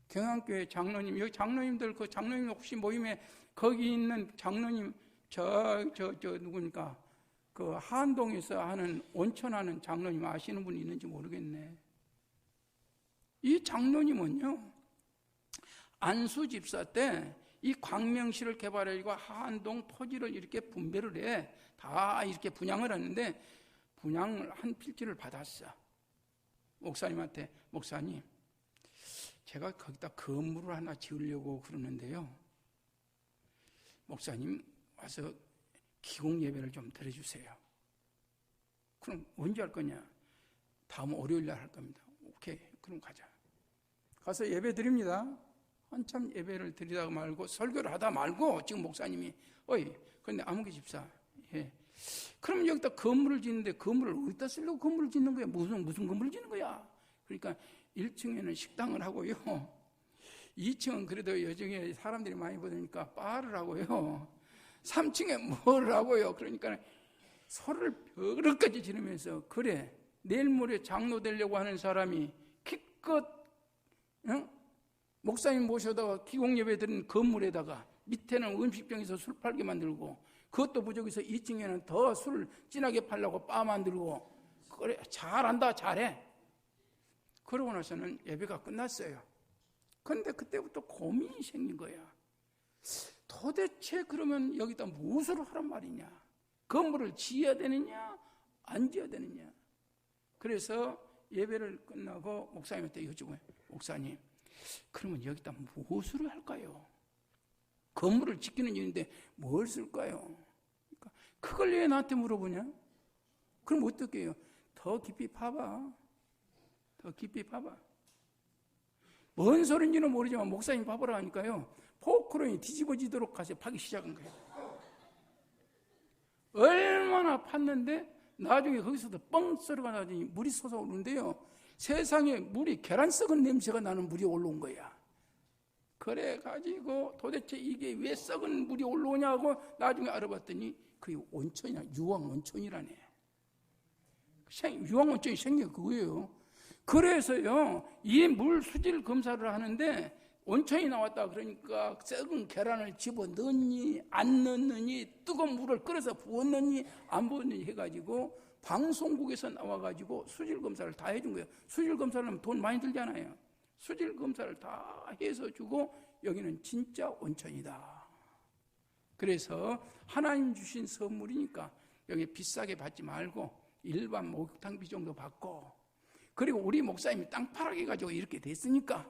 경향교회 장로님, 여기 장로님들 그 장로님 혹시 모임에 거기 있는 장로님 저 누구니까 그 한동에서 하는 온천하는 장로님 아시는 분이 있는지 모르겠네. 이 장로님은요 안수 집사 때 이 광명시를 개발하고 한동 토지를 이렇게 분배를 해 다 이렇게 분양을 하는데 분양을 한 필지를 받았어. 목사님한테 목사님 제가 거기다 건물을 하나 지으려고 그러는데요 목사님 와서 기공 예배를 좀 드려주세요. 그럼 언제 할 거냐? 다음 월요일 날 할 겁니다. 오케이 그럼 가자. 가서 예배 드립니다. 한참 예배를 드리다가 말고 설교를 하다 말고 지금 목사님이 어이 그런데 아무개 집사 예. 그럼 여기다 건물을 짓는데 건물을 어디다 쓰려고 건물을 짓는 거야? 무슨 건물을 짓는 거야? 그러니까 1층에는 식당을 하고요 2층은 그래도 여중에 사람들이 많이 보니까 바를 하고요 3층에 뭘 하고요. 그러니까 소리를 벼락까지 지르면서 그래 내일 모레 장로 되려고 하는 사람이 기껏 목사님 모셔다가 기공예배 드린 건물에다가 밑에는 음식병에서 술 팔게 만들고 그것도 부족해서 2층에는 더 술 진하게 팔려고 바 만들고 그래 잘한다 잘해. 그러고 나서는 예배가 끝났어요. 그런데 그때부터 고민이 생긴 거야. 도대체 그러면 여기다 무엇을 하란 말이냐? 건물을 지어야 되느냐 안 지어야 되느냐? 그래서 예배를 끝나고 목사님한테 여쭤봐요. 목사님 그러면 여기다 무엇을 할까요? 건물을 짓기는 일인데 뭘 쓸까요? 그러니까 그걸 왜 나한테 물어보냐? 그럼 어떻게 해요? 더 깊이 파봐. 더 깊이 파봐. 뭔 소린지는 모르지만 목사님 파보라 하니까요 포크론이 뒤집어지도록 가서 파기 시작한 거예요. 얼마나 팠는데 나중에 거기서도 뻥 소리가 나더니 물이 솟아오르는데요 세상에 물이 계란 썩은 냄새가 나는 물이 올라온 거야. 그래가지고 도대체 이게 왜 썩은 물이 올라오냐고 나중에 알아봤더니 그게 온천이야. 유황온천이라네. 유황온천이 생긴 게 그거예요. 그래서요 이 물 수질 검사를 하는데 온천이 나왔다 그러니까 썩은 계란을 집어 넣니 안 넣느니 뜨거운 물을 끓여서 부었느니 안 부었느니 해가지고 방송국에서 나와가지고 수질 검사를 다 해준 거예요. 수질 검사를 하면 돈 많이 들잖아요. 수질 검사를 다 해서 주고 여기는 진짜 온천이다. 그래서 하나님 주신 선물이니까 여기 비싸게 받지 말고 일반 목욕탕비 정도 받고 그리고 우리 목사님이 땅 파랗게 가지고 이렇게 됐으니까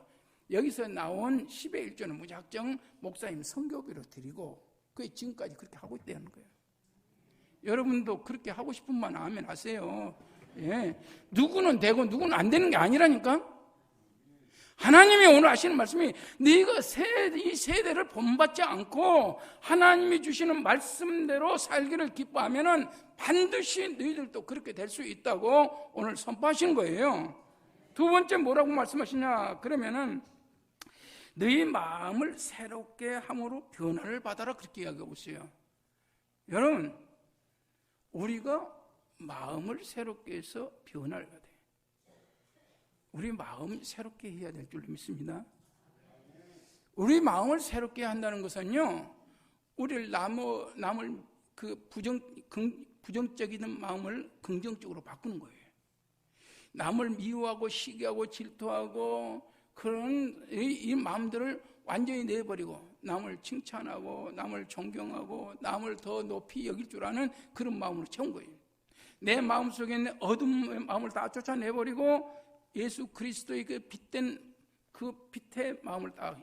여기서 나온 10의 1조는 무작정 목사님 선교비로 드리고 그게 지금까지 그렇게 하고 있다는 거예요. 여러분도 그렇게 하고 싶으면 아멘 하세요. 예. 누구는 되고 누구는 안 되는 게 아니라니까. 하나님이 오늘 하시는 말씀이 네가 이 세대를 본받지 않고 하나님이 주시는 말씀대로 살기를 기뻐하면은 반드시 너희들도 그렇게 될 수 있다고 오늘 선포하시는 거예요. 두 번째 뭐라고 말씀하시냐 그러면은 너희 마음을 새롭게 함으로 변화를 받아라 그렇게 이야기하고 있어요. 여러분 우리가 마음을 새롭게 해서 변화를 받아요. 우리 마음 새롭게 해야 될 줄 믿습니다. 우리 마음을 새롭게 한다는 것은요, 우리를 남을 그 부정적인 마음을 긍정적으로 바꾸는 거예요. 남을 미워하고 시기하고 질투하고 그런 이 마음들을 완전히 내버리고 남을 칭찬하고 남을 존경하고 남을 더 높이 여길 줄 아는 그런 마음으로 채운 거예요. 내 마음속에 있는 어둠의 마음을 다 쫓아내버리고 예수 그리스도의 그 빛된 그 빛의 마음을 딱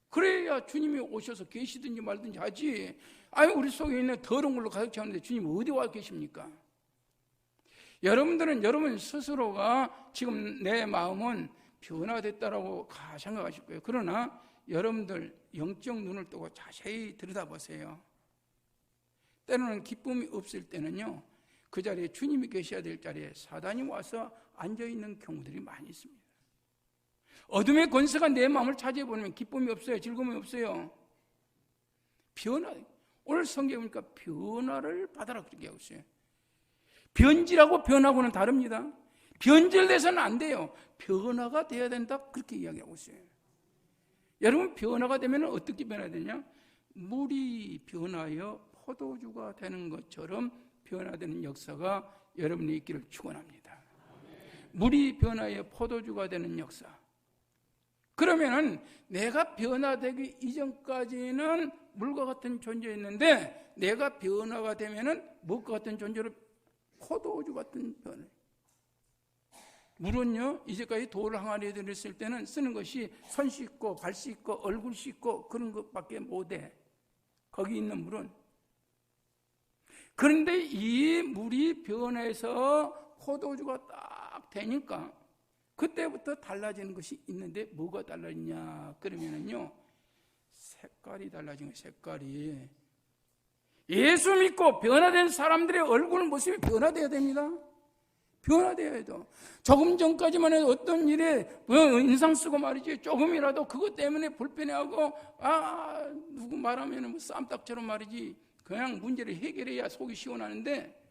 그래야 주님이 오셔서 계시든지 말든지 하지. 아니 우리 속에 있는 더러운 걸로 가득 채웠는데 주님 어디 와 계십니까? 여러분들은 여러분 스스로가 지금 내 마음은 변화됐다라고 생각하실 거예요. 그러나 여러분들 영적 눈을 뜨고 자세히 들여다보세요. 때로는 기쁨이 없을 때는요, 그 자리에 주님이 계셔야 될 자리에 사단이 와서 앉아있는 경우들이 많이 있습니다. 어둠의 권세가 내 마음을 차지해버리면 기쁨이 없어요. 즐거움이 없어요. 오늘 성경에 보니까 변화를 받아라 그렇게 하고 있어요. 변질하고 변하고는 다릅니다. 변질돼서는 안 돼요. 변화가 돼야 된다 그렇게 이야기하고 있어요. 여러분 변화가 되면 어떻게 변화되냐? 물이 변하여 포도주가 되는 것처럼 변화되는 역사가 여러분이 있기를 축원합니다. 물이 변하여 포도주가 되는 역사. 그러면은 내가 변화되기 이전까지는 물과 같은 존재였는데 내가 변화가 되면은 무엇과 같은 존재로 포도주 같은 변화. 물은요 이제까지 돌 항아리에 들었을 때는 쓰는 것이 손 씻고 발 씻고 얼굴 씻고 그런 것밖에 못해. 거기 있는 물은. 그런데 이 물이 변해서 포도주가 딱 되니까 그때부터 달라지는 것이 있는데 뭐가 달라지냐 그러면은요 색깔이 달라진 거예요. 색깔이. 예수 믿고 변화된 사람들의 얼굴 모습이 변화되어야 됩니다. 변화되어야 돼요. 조금 전까지만 해도 어떤 일에 인상 쓰고 말이지 조금이라도 그것 때문에 불편해하고 누구 말하면 뭐 쌈딱처럼 말이지 그냥 문제를 해결해야 속이 시원하는데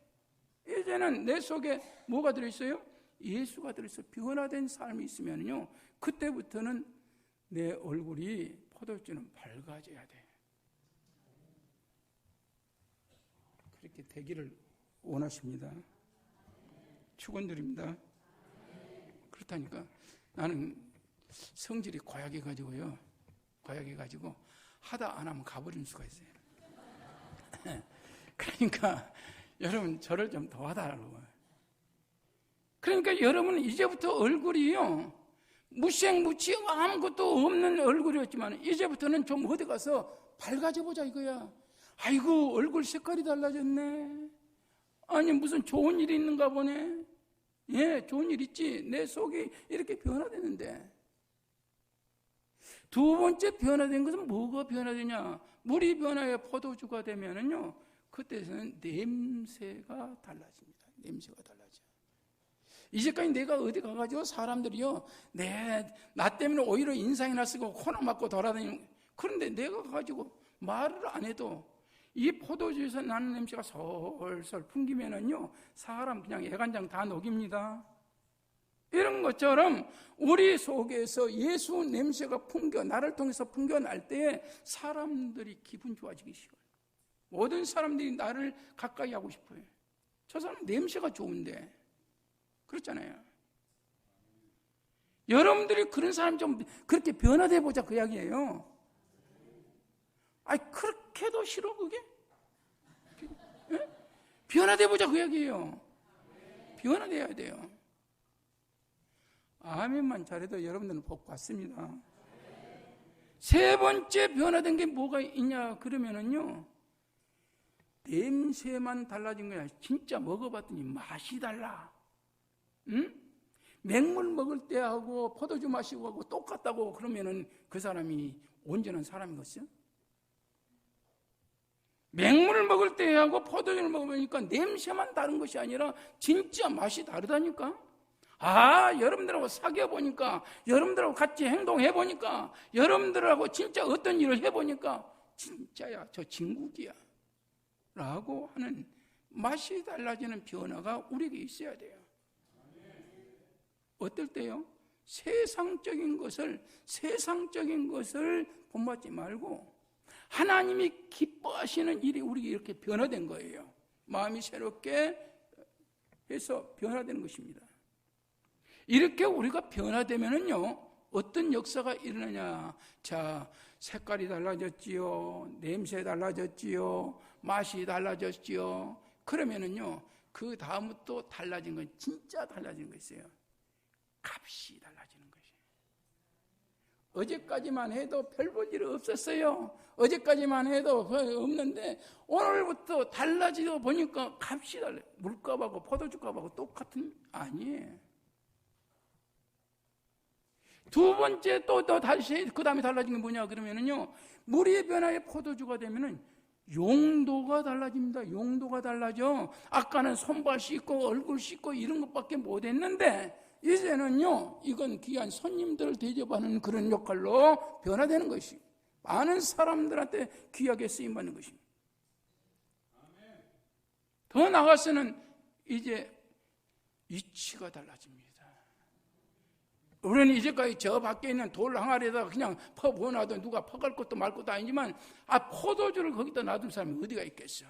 이제는 내 속에 뭐가 들어있어요? 예수가 들어있어요. 변화된 삶이 있으면요 그때부터는 내 얼굴이 포도주는 밝아져야 돼. 그렇게 되기를 원하십니다. 축원드립니다. 그렇다니까 나는 성질이 고약해가지고요. 고약해가지고 하다 안 하면 가버리는 수가 있어요. 그러니까 여러분 저를 좀 도와달라고. 그러니까 여러분은 이제부터 얼굴이요 무색무취하고 아무것도 없는 얼굴이었지만 이제부터는 좀 어디 가서 밝아져 보자 이거야. 아이고 얼굴 색깔이 달라졌네. 아니 무슨 좋은 일이 있는가 보네. 예, 좋은 일 있지. 내 속이 이렇게 변화되는데. 두 번째 변화된 것은 뭐가 변화되냐? 물이 변화해 포도주가 되면은요 그때는 냄새가 달라집니다. 냄새가 달라져. 이제까지 내가 어디 가가지고 사람들이요 나 때문에 오히려 인상이나 쓰고 코나 맞고 돌아다니는. 그런데 내가 가지고 말을 안 해도 이 포도주에서 나는 냄새가 솔솔 풍기면은요 사람 그냥 애간장 다 녹입니다. 이런 것처럼 우리 속에서 예수 냄새가 나를 통해서 풍겨날 때에 사람들이 기분 좋아지기 시작해요. 모든 사람들이 나를 가까이 하고 싶어요. 저 사람 냄새가 좋은데. 그렇잖아요. 여러분들이 그런 사람 좀 그렇게 변화돼 보자 그 이야기예요. 그렇게도 싫어 그게? 예? 변화돼 보자 그 이야기예요. 변화돼야 돼요. 아멘만 잘해도 여러분들은 복 받습니다. 세 번째 변화된 게 뭐가 있냐 그러면은요 냄새만 달라진 거야. 진짜 먹어봤더니 맛이 달라. 응? 맹물 먹을 때하고 포도주 마시고 하고 똑같다고 그러면은 그 사람이 온전한 사람이겠어요? 맹물을 먹을 때하고 포도주를 먹으니까 냄새만 다른 것이 아니라 진짜 맛이 다르다니까. 여러분들하고 사귀어 보니까, 여러분들하고 같이 행동해 보니까, 여러분들하고 진짜 어떤 일을 해 보니까 진짜야, 저 진국이야 라고 하는 맛이 달라지는 변화가 우리에게 있어야 돼요. 어떨 때요? 세상적인 것을 본받지 말고 하나님이 기뻐하시는 일이 우리에게 이렇게 변화된 거예요. 마음이 새롭게 해서 변화되는 것입니다. 이렇게 우리가 변화되면은요, 어떤 역사가 일어나냐? 자, 색깔이 달라졌지요, 냄새 달라졌지요, 맛이 달라졌지요. 그러면은요, 그 다음부터 달라진 건 진짜 달라진 거 있어요. 값이 달라지는 것이에요. 어제까지만 해도 별 볼 일 없었어요. 어제까지만 해도 없는데 오늘부터 달라지다 보니까 값이 달라요. 물값하고 포도주값하고 똑같은 아니에요. 두 번째 또 다시 그 다음에 달라진 게 뭐냐 그러면은요, 물의 변화에 포도주가 되면은 용도가 달라집니다. 용도가 달라져. 아까는 손발 씻고 얼굴 씻고 이런 것밖에 못 했는데 이제는요, 이건 귀한 손님들을 대접하는 그런 역할로 변화되는 것이, 많은 사람들한테 귀하게 쓰임받는 것입니다. 더 나아가서는 이제 위치가 달라집니다. 우리는 이제까지 저 밖에 있는 돌 항아리에다가 그냥 퍼부어놔도 누가 퍼갈 것도 말 것도 아니지만, 포도주를 거기다 놔둔 사람이 어디가 있겠어?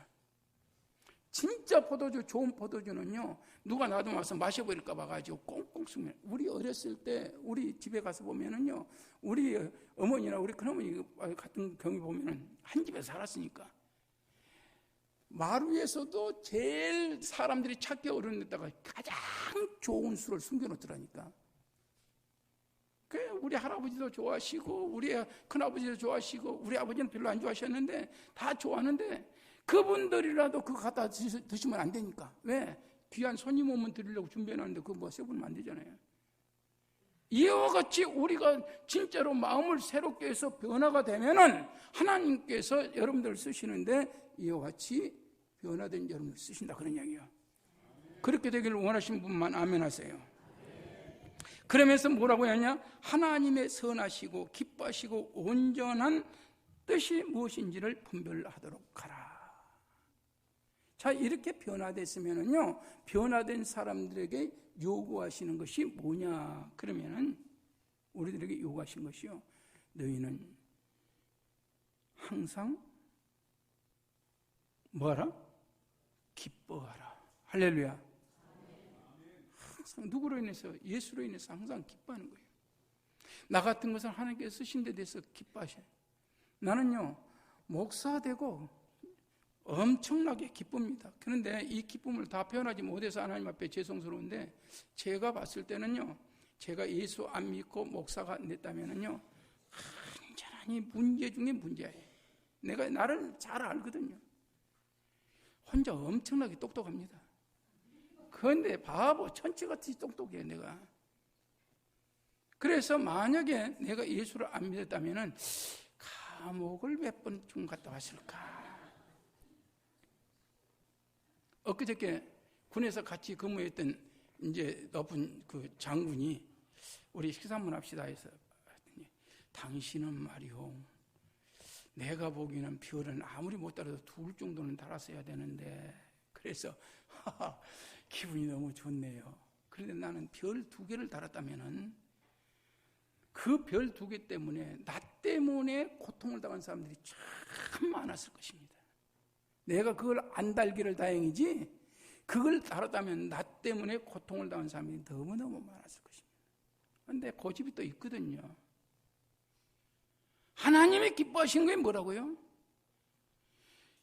진짜 포도주, 좋은 포도주는요, 누가 놔두면 와서 마셔버릴까 봐가지고 꽁꽁 숨겨요. 우리 어렸을 때 우리 집에 가서 보면은요, 우리 어머니나 우리 큰어머니 같은 경우 보면은 한 집에 살았으니까 마루에서도 제일 사람들이 찾기 어려운 데다가 가장 좋은 술을 숨겨놓더라니까. 우리 할아버지도 좋아하시고 우리 큰아버지도 좋아하시고 우리 아버지는 별로 안 좋아하셨는데 다 좋아하는데, 그분들이라도 그거 갖다 드시면 안 되니까. 왜? 귀한 손님 오면 드리려고 준비해놨는데 그거 뭐 써보면 안 되잖아요. 이와 같이 우리가 진짜로 마음을 새롭게 해서 변화가 되면은 하나님께서 여러분들을 쓰시는데 이와 같이 변화된 여러분을 쓰신다, 그런 이야기예요. 그렇게 되기를 원하시는 분만 아멘 하세요. 그러면서 뭐라고 하냐? 하나님의 선하시고 기뻐하시고 온전한 뜻이 무엇인지를 분별하도록 하라. 자, 이렇게 변화됐으면은요, 변화된 사람들에게 요구하시는 것이 뭐냐? 그러면은 우리들에게 요구하신 것이요, 너희는 항상 뭐하라? 기뻐하라. 할렐루야. 항상 누구로 인해서? 예수로 인해서 항상 기뻐하는 거예요. 나 같은 것을 하나님께서 쓰신 데 대해서 기뻐하셔요. 나는요, 목사 되고 엄청나게 기쁩니다. 그런데 이 기쁨을 다 표현하지 못해서 하나님 앞에 죄송스러운데, 제가 봤을 때는요, 제가 예수 안 믿고 목사가 안 됐다면은요, 완전히 문제 중에 문제예요. 내가 나를 잘 알거든요. 혼자 엄청나게 똑똑합니다. 그런데 바보 천치같이 똑똑해 내가. 그래서 만약에 내가 예수를 안 믿었다면은 감옥을 몇 번쯤 갔다 왔을까? 엊그저께 군에서 같이 근무했던 이제 높은 그 장군이 우리 식사 한번 합시다 해서, 당신은 말이요, 내가 보기에는 별은 아무리 못 달아도 2 정도는 달았어야 되는데, 그래서 기분이 너무 좋네요. 그런데 나는 별 2개를 달았다면은 그 별 2개 때문에, 나 때문에 고통을 당한 사람들이 참 많았을 것입니다. 내가 그걸 안 달기를 다행이지, 그걸 달았다면 나 때문에 고통을 당한 사람이 너무너무 많았을 것입니다. 그런데 고집이 또 있거든요. 하나님이 기뻐하시는 게 뭐라고요?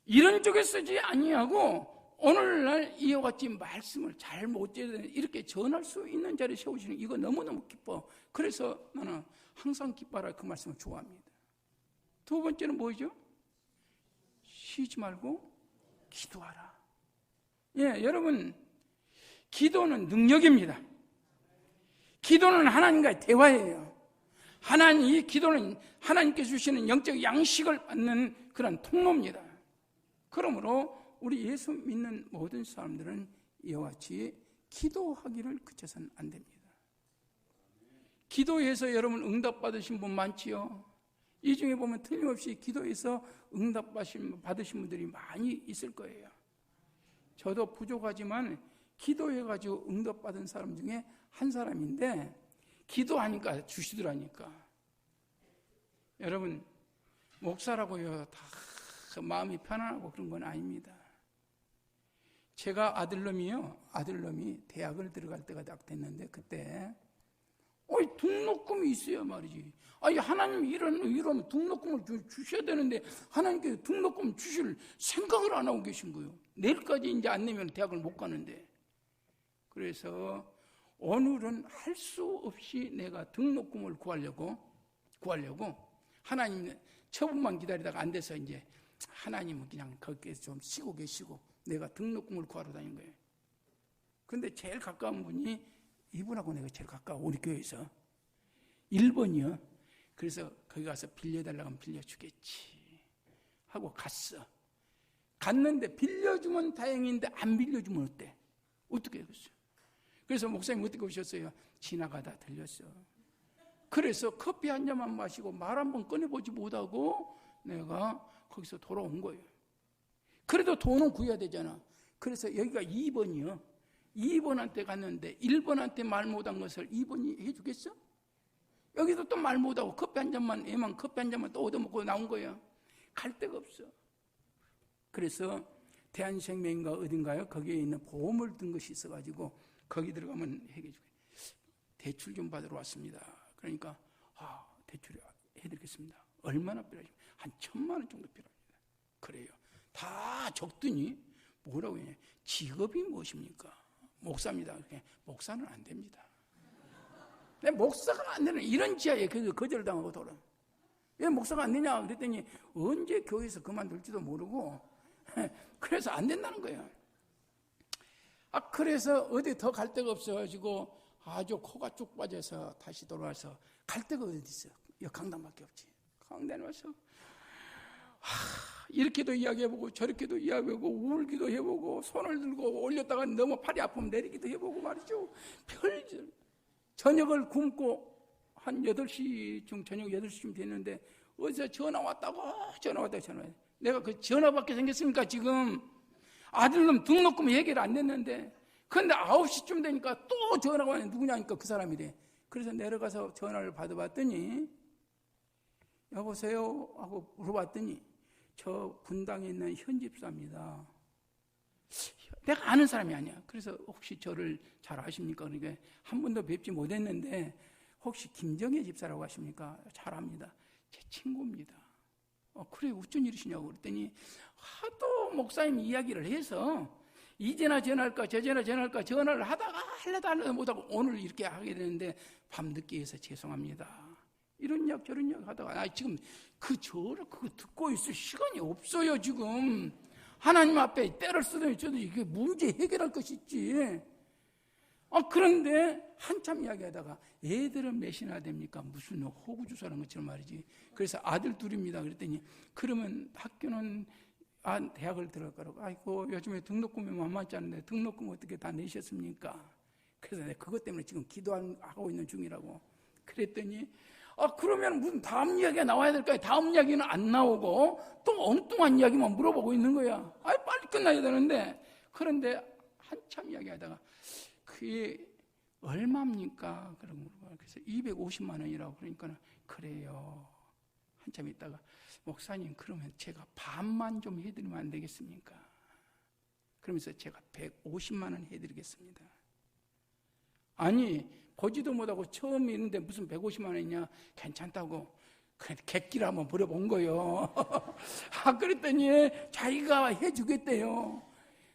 이런 쪽에 쓰지 아니하고 오늘날 이와 같이 말씀을 잘 못 이렇게 전할 수 있는 자리에 세우시는, 이거 너무너무 기뻐. 그래서 나는 항상 기뻐하라, 그 말씀을 좋아합니다. 2번째는 뭐죠? 쉬지 말고 기도하라. 예, 여러분, 기도는 능력입니다. 기도는 하나님과의 대화예요. 이 기도는 하나님께 주시는 영적 양식을 받는 그런 통로입니다. 그러므로 우리 예수 믿는 모든 사람들은 이와 같이 기도하기를 그쳐서는 안 됩니다. 기도해서 여러분 응답받으신 분 많지요? 이 중에 보면 틀림없이 기도해서 응답받으신 분들이 많이 있을 거예요. 저도 부족하지만 기도해가지고 응답받은 사람 중에 한 사람인데, 기도하니까 주시더라니까. 여러분, 목사라고요 다 마음이 편안하고 그런 건 아닙니다. 제가 아들놈이 대학을 들어갈 때가 딱 됐는데, 그때 등록금이 있어야 말이지. 하나님이 이런 등록금을 주셔야 되는데 하나님께 등록금 주실 생각을 안 하고 계신 거예요. 내일까지 이제 안 내면 대학을 못 가는데. 그래서 오늘은 할 수 없이 내가 등록금을 구하려고 하나님 처분만 기다리다가 안 돼서 이제 하나님은 그냥 거기에 좀 쉬고 계시고 내가 등록금을 구하러 다닌 거예요. 그런데 제일 가까운 분이 이분하고 내가 제일 가까워, 우리 교회에서 1번이요. 그래서 거기 가서 빌려달라고 하면 빌려주겠지 하고 갔는데 빌려주면 다행인데 안 빌려주면 어때? 어떻게 해겠어요? 그래서 목사님 어떻게 오셨어요? 지나가다 들렸어. 그래서 커피 한 잔만 마시고 말 한 번 꺼내보지 못하고 내가 거기서 돌아온 거예요. 그래도 돈은 구해야 되잖아. 그래서 여기가 2번이요. 2번한테 갔는데 1번한테 말 못한 것을 2번이 해주겠어? 여기도 또 말 못하고 커피 한 잔만 또 얻어먹고 나온 거예요. 갈 데가 없어. 그래서 대한생명인가 어딘가요? 거기에 있는 보험을 든 것이 있어가지고 거기 들어가면 해주게. 대출 좀 받으러 왔습니다. 그러니까 대출 해드리겠습니다. 얼마나 필요하십니까? 한 1,000만 원 정도 필요합니다. 그래요. 다 적더니 뭐라고 해요? 직업이 무엇입니까? 목사입니다. 목사는 안 됩니다. 내 목사가 안 되는 이런 지하에 거절당하고 돌아. 왜 목사가 안 되냐? 그랬더니 언제 교회에서 그만둘지도 모르고 그래서 안 된다는 거예요. 그래서 어디 더 갈 데가 없어가지고 아주 코가 쭉 빠져서 다시 돌아와서 갈 데가 어디 있어? 여기 강단밖에 없지. 강단에 와서 이렇게도 이야기해보고 저렇게도 이야기해보고 울기도 해보고 손을 들고 올렸다가 너무 팔이 아프면 내리기도 해보고 말이죠. 별짓 저녁을 굶고 한 8시쯤 저녁 8시쯤 됐는데 어디서 전화 왔다고 전화. 내가 그 전화밖에 생겼습니까? 지금 아들놈 등록금 해결 안 됐는데 그런데 9시쯤 되니까 또 전화가 왔는데 누구냐니까 그 사람이래. 그래서 내려가서 전화를 받아봤더니 여보세요 하고 물어봤더니 저 분당에 있는 현 집사입니다. 내가 아는 사람이 아니야. 그래서 혹시 저를 잘 아십니까? 그러니까 한 번도 뵙지 못했는데 혹시 김정혜 집사라고 하십니까? 잘 압니다. 제 친구입니다. 그래 어쩐 일이시냐고 그랬더니 하도 목사님 이야기를 해서 이제나 전화할까 저제나 전화할까 전화를 하다가 하려다 못하고 오늘 이렇게 하게 되는데 밤늦게 해서 죄송합니다. 이런 이야기 저런 이야기 하다가 지금 그거 듣고 있을 시간이 없어요. 지금 하나님 앞에 때를 쓰더니 저도 이게 문제 해결할 것이 있지. 그런데 한참 이야기하다가 애들은 몇이나 됩니까? 무슨 호구주사라는 것처럼 말이지. 그래서 아들 둘입니다. 그랬더니 그러면 학교는 대학을 들어갈 거라고. 아이고 요즘에 등록금이 만만치 않은데 등록금 어떻게 다 내셨습니까? 그래서 내가 그것 때문에 지금 기도하고 있는 중이라고. 그랬더니 그러면 무슨 다음 이야기가 나와야 될까요? 다음 이야기는 안 나오고 또 엉뚱한 이야기만 물어보고 있는 거야. 빨리 끝나야 되는데. 그런데 한참 이야기하다가 그게 얼마입니까? 그래서 250만 원이라고 그러니까 그래요. 한참 있다가 목사님 그러면 제가 반만 좀 해드리면 안 되겠습니까? 그러면서 제가 150만 원 해드리겠습니다. 아니 보지도 못하고 처음 있는데 무슨 150만 원이냐? 괜찮다고 객기를 한번 물어본 거예요. 그랬더니 자기가 해주겠대요.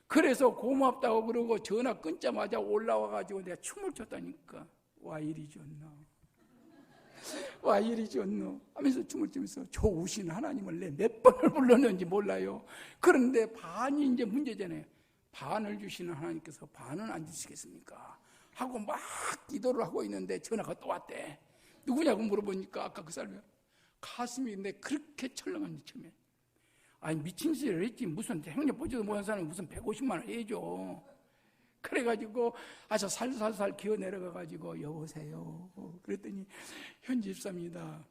그래서 고맙다고 그러고 전화 끊자마자 올라와가지고 내가 춤을 췄다니까. 와 이리 좋나. 와 이리 좋노 하면서 춤을 추면서 좋으신 하나님을 내 몇 번을 불렀는지 몰라요. 그런데 반이 이제 문제잖아요. 반을 주시는 하나님께서 반은 안 주시겠습니까? 하고 막 기도를 하고 있는데 전화가 또 왔대. 누구냐고 물어보니까 아까 그 사람이 가슴이 내 그렇게 철렁한지 처음에. 아니 미친 짓을 했지. 무슨 행여 보지도 못한 사람이 무슨 150만 원 해줘. 그래가지고 아주 살살살 기어 내려가가지고 여보세요. 그랬더니 현 집사입니다.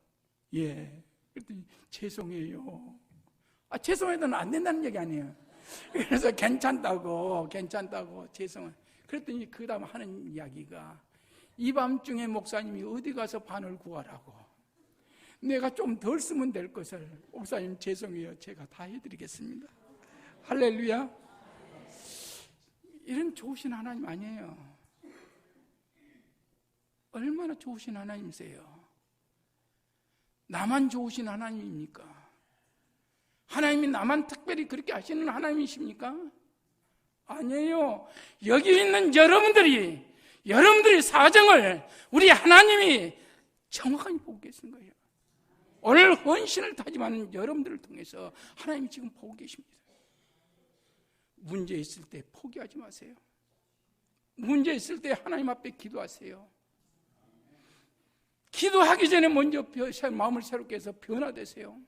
예. 그랬더니 죄송해요. 죄송해도는 안 된다는 얘기 아니에요. 그래서 괜찮다고 죄송해. 그랬더니 그 다음 하는 이야기가 이 밤중에 목사님이 어디 가서 반을 구하라고. 내가 좀 덜 쓰면 될 것을 목사님 죄송해요. 제가 다 해드리겠습니다. 할렐루야. 이런 좋으신 하나님 아니에요. 얼마나 좋으신 하나님이세요. 나만 좋으신 하나님입니까? 하나님이 나만 특별히 그렇게 하시는 하나님이십니까? 아니에요. 여기 있는 여러분들이 사정을 우리 하나님이 정확하게 보고 계신 거예요. 오늘 헌신을 다짐하는 여러분들을 통해서 하나님이 지금 보고 계십니다. 문제 있을 때 포기하지 마세요. 문제 있을 때 하나님 앞에 기도하세요. 기도하기 전에 먼저 마음을 새롭게 해서 변화되세요.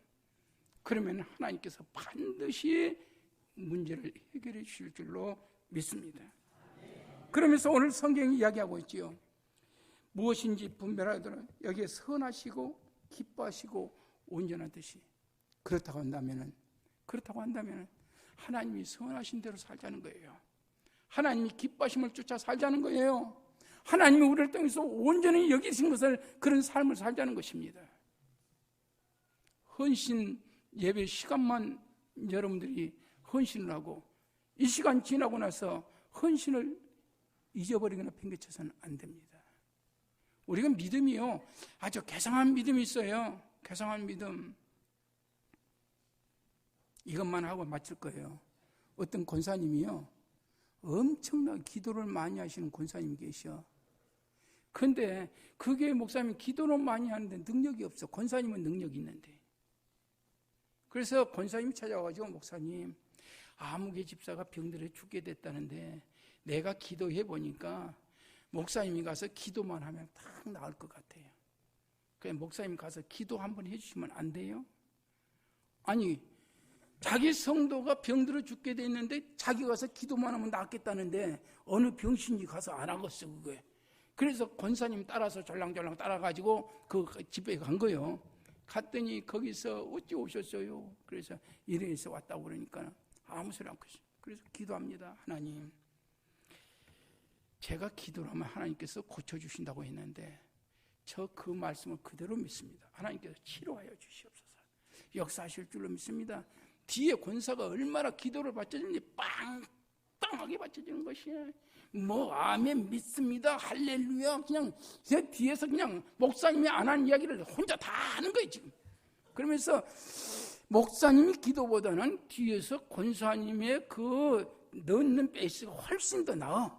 그러면 하나님께서 반드시 문제를 해결해 주실 줄로 믿습니다. 그러면서 오늘 성경이 이야기하고 있지요. 무엇인지 분별하더라. 여기에 선하시고 기뻐하시고 온전하듯이. 그렇다고 한다면 하나님이 선하신 대로 살자는 거예요. 하나님이 기뻐하심을 쫓아 살자는 거예요. 하나님이 우리를 통해서 온전히 여기신 것을 그런 삶을 살자는 것입니다. 헌신 예배 시간만 여러분들이 헌신을 하고 이 시간 지나고 나서 헌신을 잊어버리거나 팽개쳐서는 안 됩니다. 우리가 믿음이요, 아주 괴상한 믿음이 있어요. 괴상한 믿음. 이것만 하고 마칠 거예요. 어떤 권사님이요, 엄청나게 기도를 많이 하시는 권사님이 계셔. 그런데 그게 목사님이 기도는 많이 하는데 능력이 없어. 권사님은 능력이 있는데. 그래서 권사님이 찾아와가지고 목사님, 아무개 집사가 병들어 죽게 됐다는데 내가 기도해 보니까 목사님이 가서 기도만 하면 딱 나을 것 같아요. 그래서 목사님 가서 기도 한번 해주시면 안 돼요? 아니, 자기 성도가 병들어 죽게 돼 있는데 자기 가서 기도만 하면 낫겠다는데 어느 병신이 가서 안 하겠어 그게. 그래서 권사님 따라서 졸랑졸랑 따라가지고 그 집에 간 거예요. 갔더니 거기서 어찌 오셨어요? 그래서 이래서 왔다고 그러니까 아무 소리 않고 있어요. 그래서 기도합니다. 하나님, 제가 기도를 하면 하나님께서 고쳐주신다고 했는데 저 그 말씀을 그대로 믿습니다. 하나님께서 치료하여 주시옵소서. 역사하실 줄로 믿습니다. 뒤에 권사가 얼마나 기도를 받쳐주는지 빵빵하게 받쳐주는 것이에요. 뭐 아멘 믿습니다 할렐루야 그냥 제 뒤에서 그냥 목사님이 안 한 이야기를 혼자 다 하는 거예요 지금. 그러면서 목사님이 기도보다는 뒤에서 권사님의 그 넣는 베이스가 훨씬 더 나아.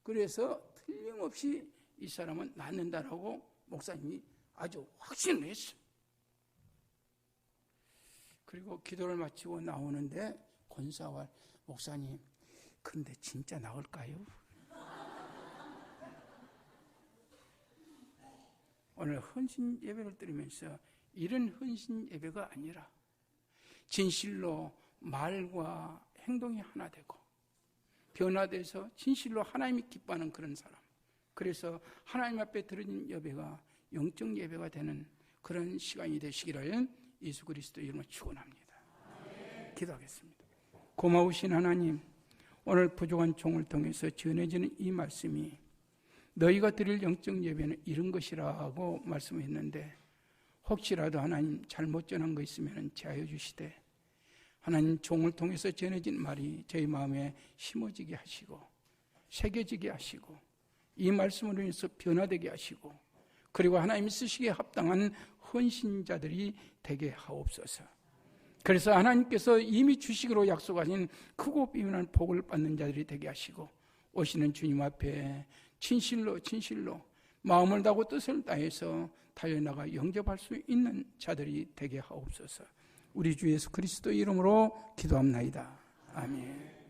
그래서 틀림없이 이 사람은 낫는다라고 목사님이 아주 확신을 했어요. 그리고 기도를 마치고 나오는데 권사와 목사님, 근데 진짜 나을까요? 오늘 헌신 예배를 드리면서 이런 헌신 예배가 아니라 진실로 말과 행동이 하나 되고 변화돼서 진실로 하나님이 기뻐하는 그런 사람. 그래서 하나님 앞에 드리는 예배가 영적 예배가 되는 그런 시간이 되시기를 예수 그리스도 이름으로 축원합니다. 기도하겠습니다. 고마우신 하나님, 오늘 부족한 종을 통해서 전해지는 이 말씀이 너희가 드릴 영적 예배는 이런 것이라고 말씀했는데 혹시라도 하나님 잘못 전한 거 있으면 제하여 주시되 하나님 종을 통해서 전해진 말이 저희 마음에 심어지게 하시고 새겨지게 하시고 이 말씀으로 인해서 변화되게 하시고 그리고 하나님이 쓰시기에 합당한 헌신자들이 되게 하옵소서. 그래서 하나님께서 이미 주시기로 약속하신 크고 비밀한 복을 받는 자들이 되게 하시고 오시는 주님 앞에 진실로 마음을 다하고 뜻을 다해서 달려나가 영접할 수 있는 자들이 되게 하옵소서. 우리 주 예수 그리스도 이름으로 기도합나이다. 아멘.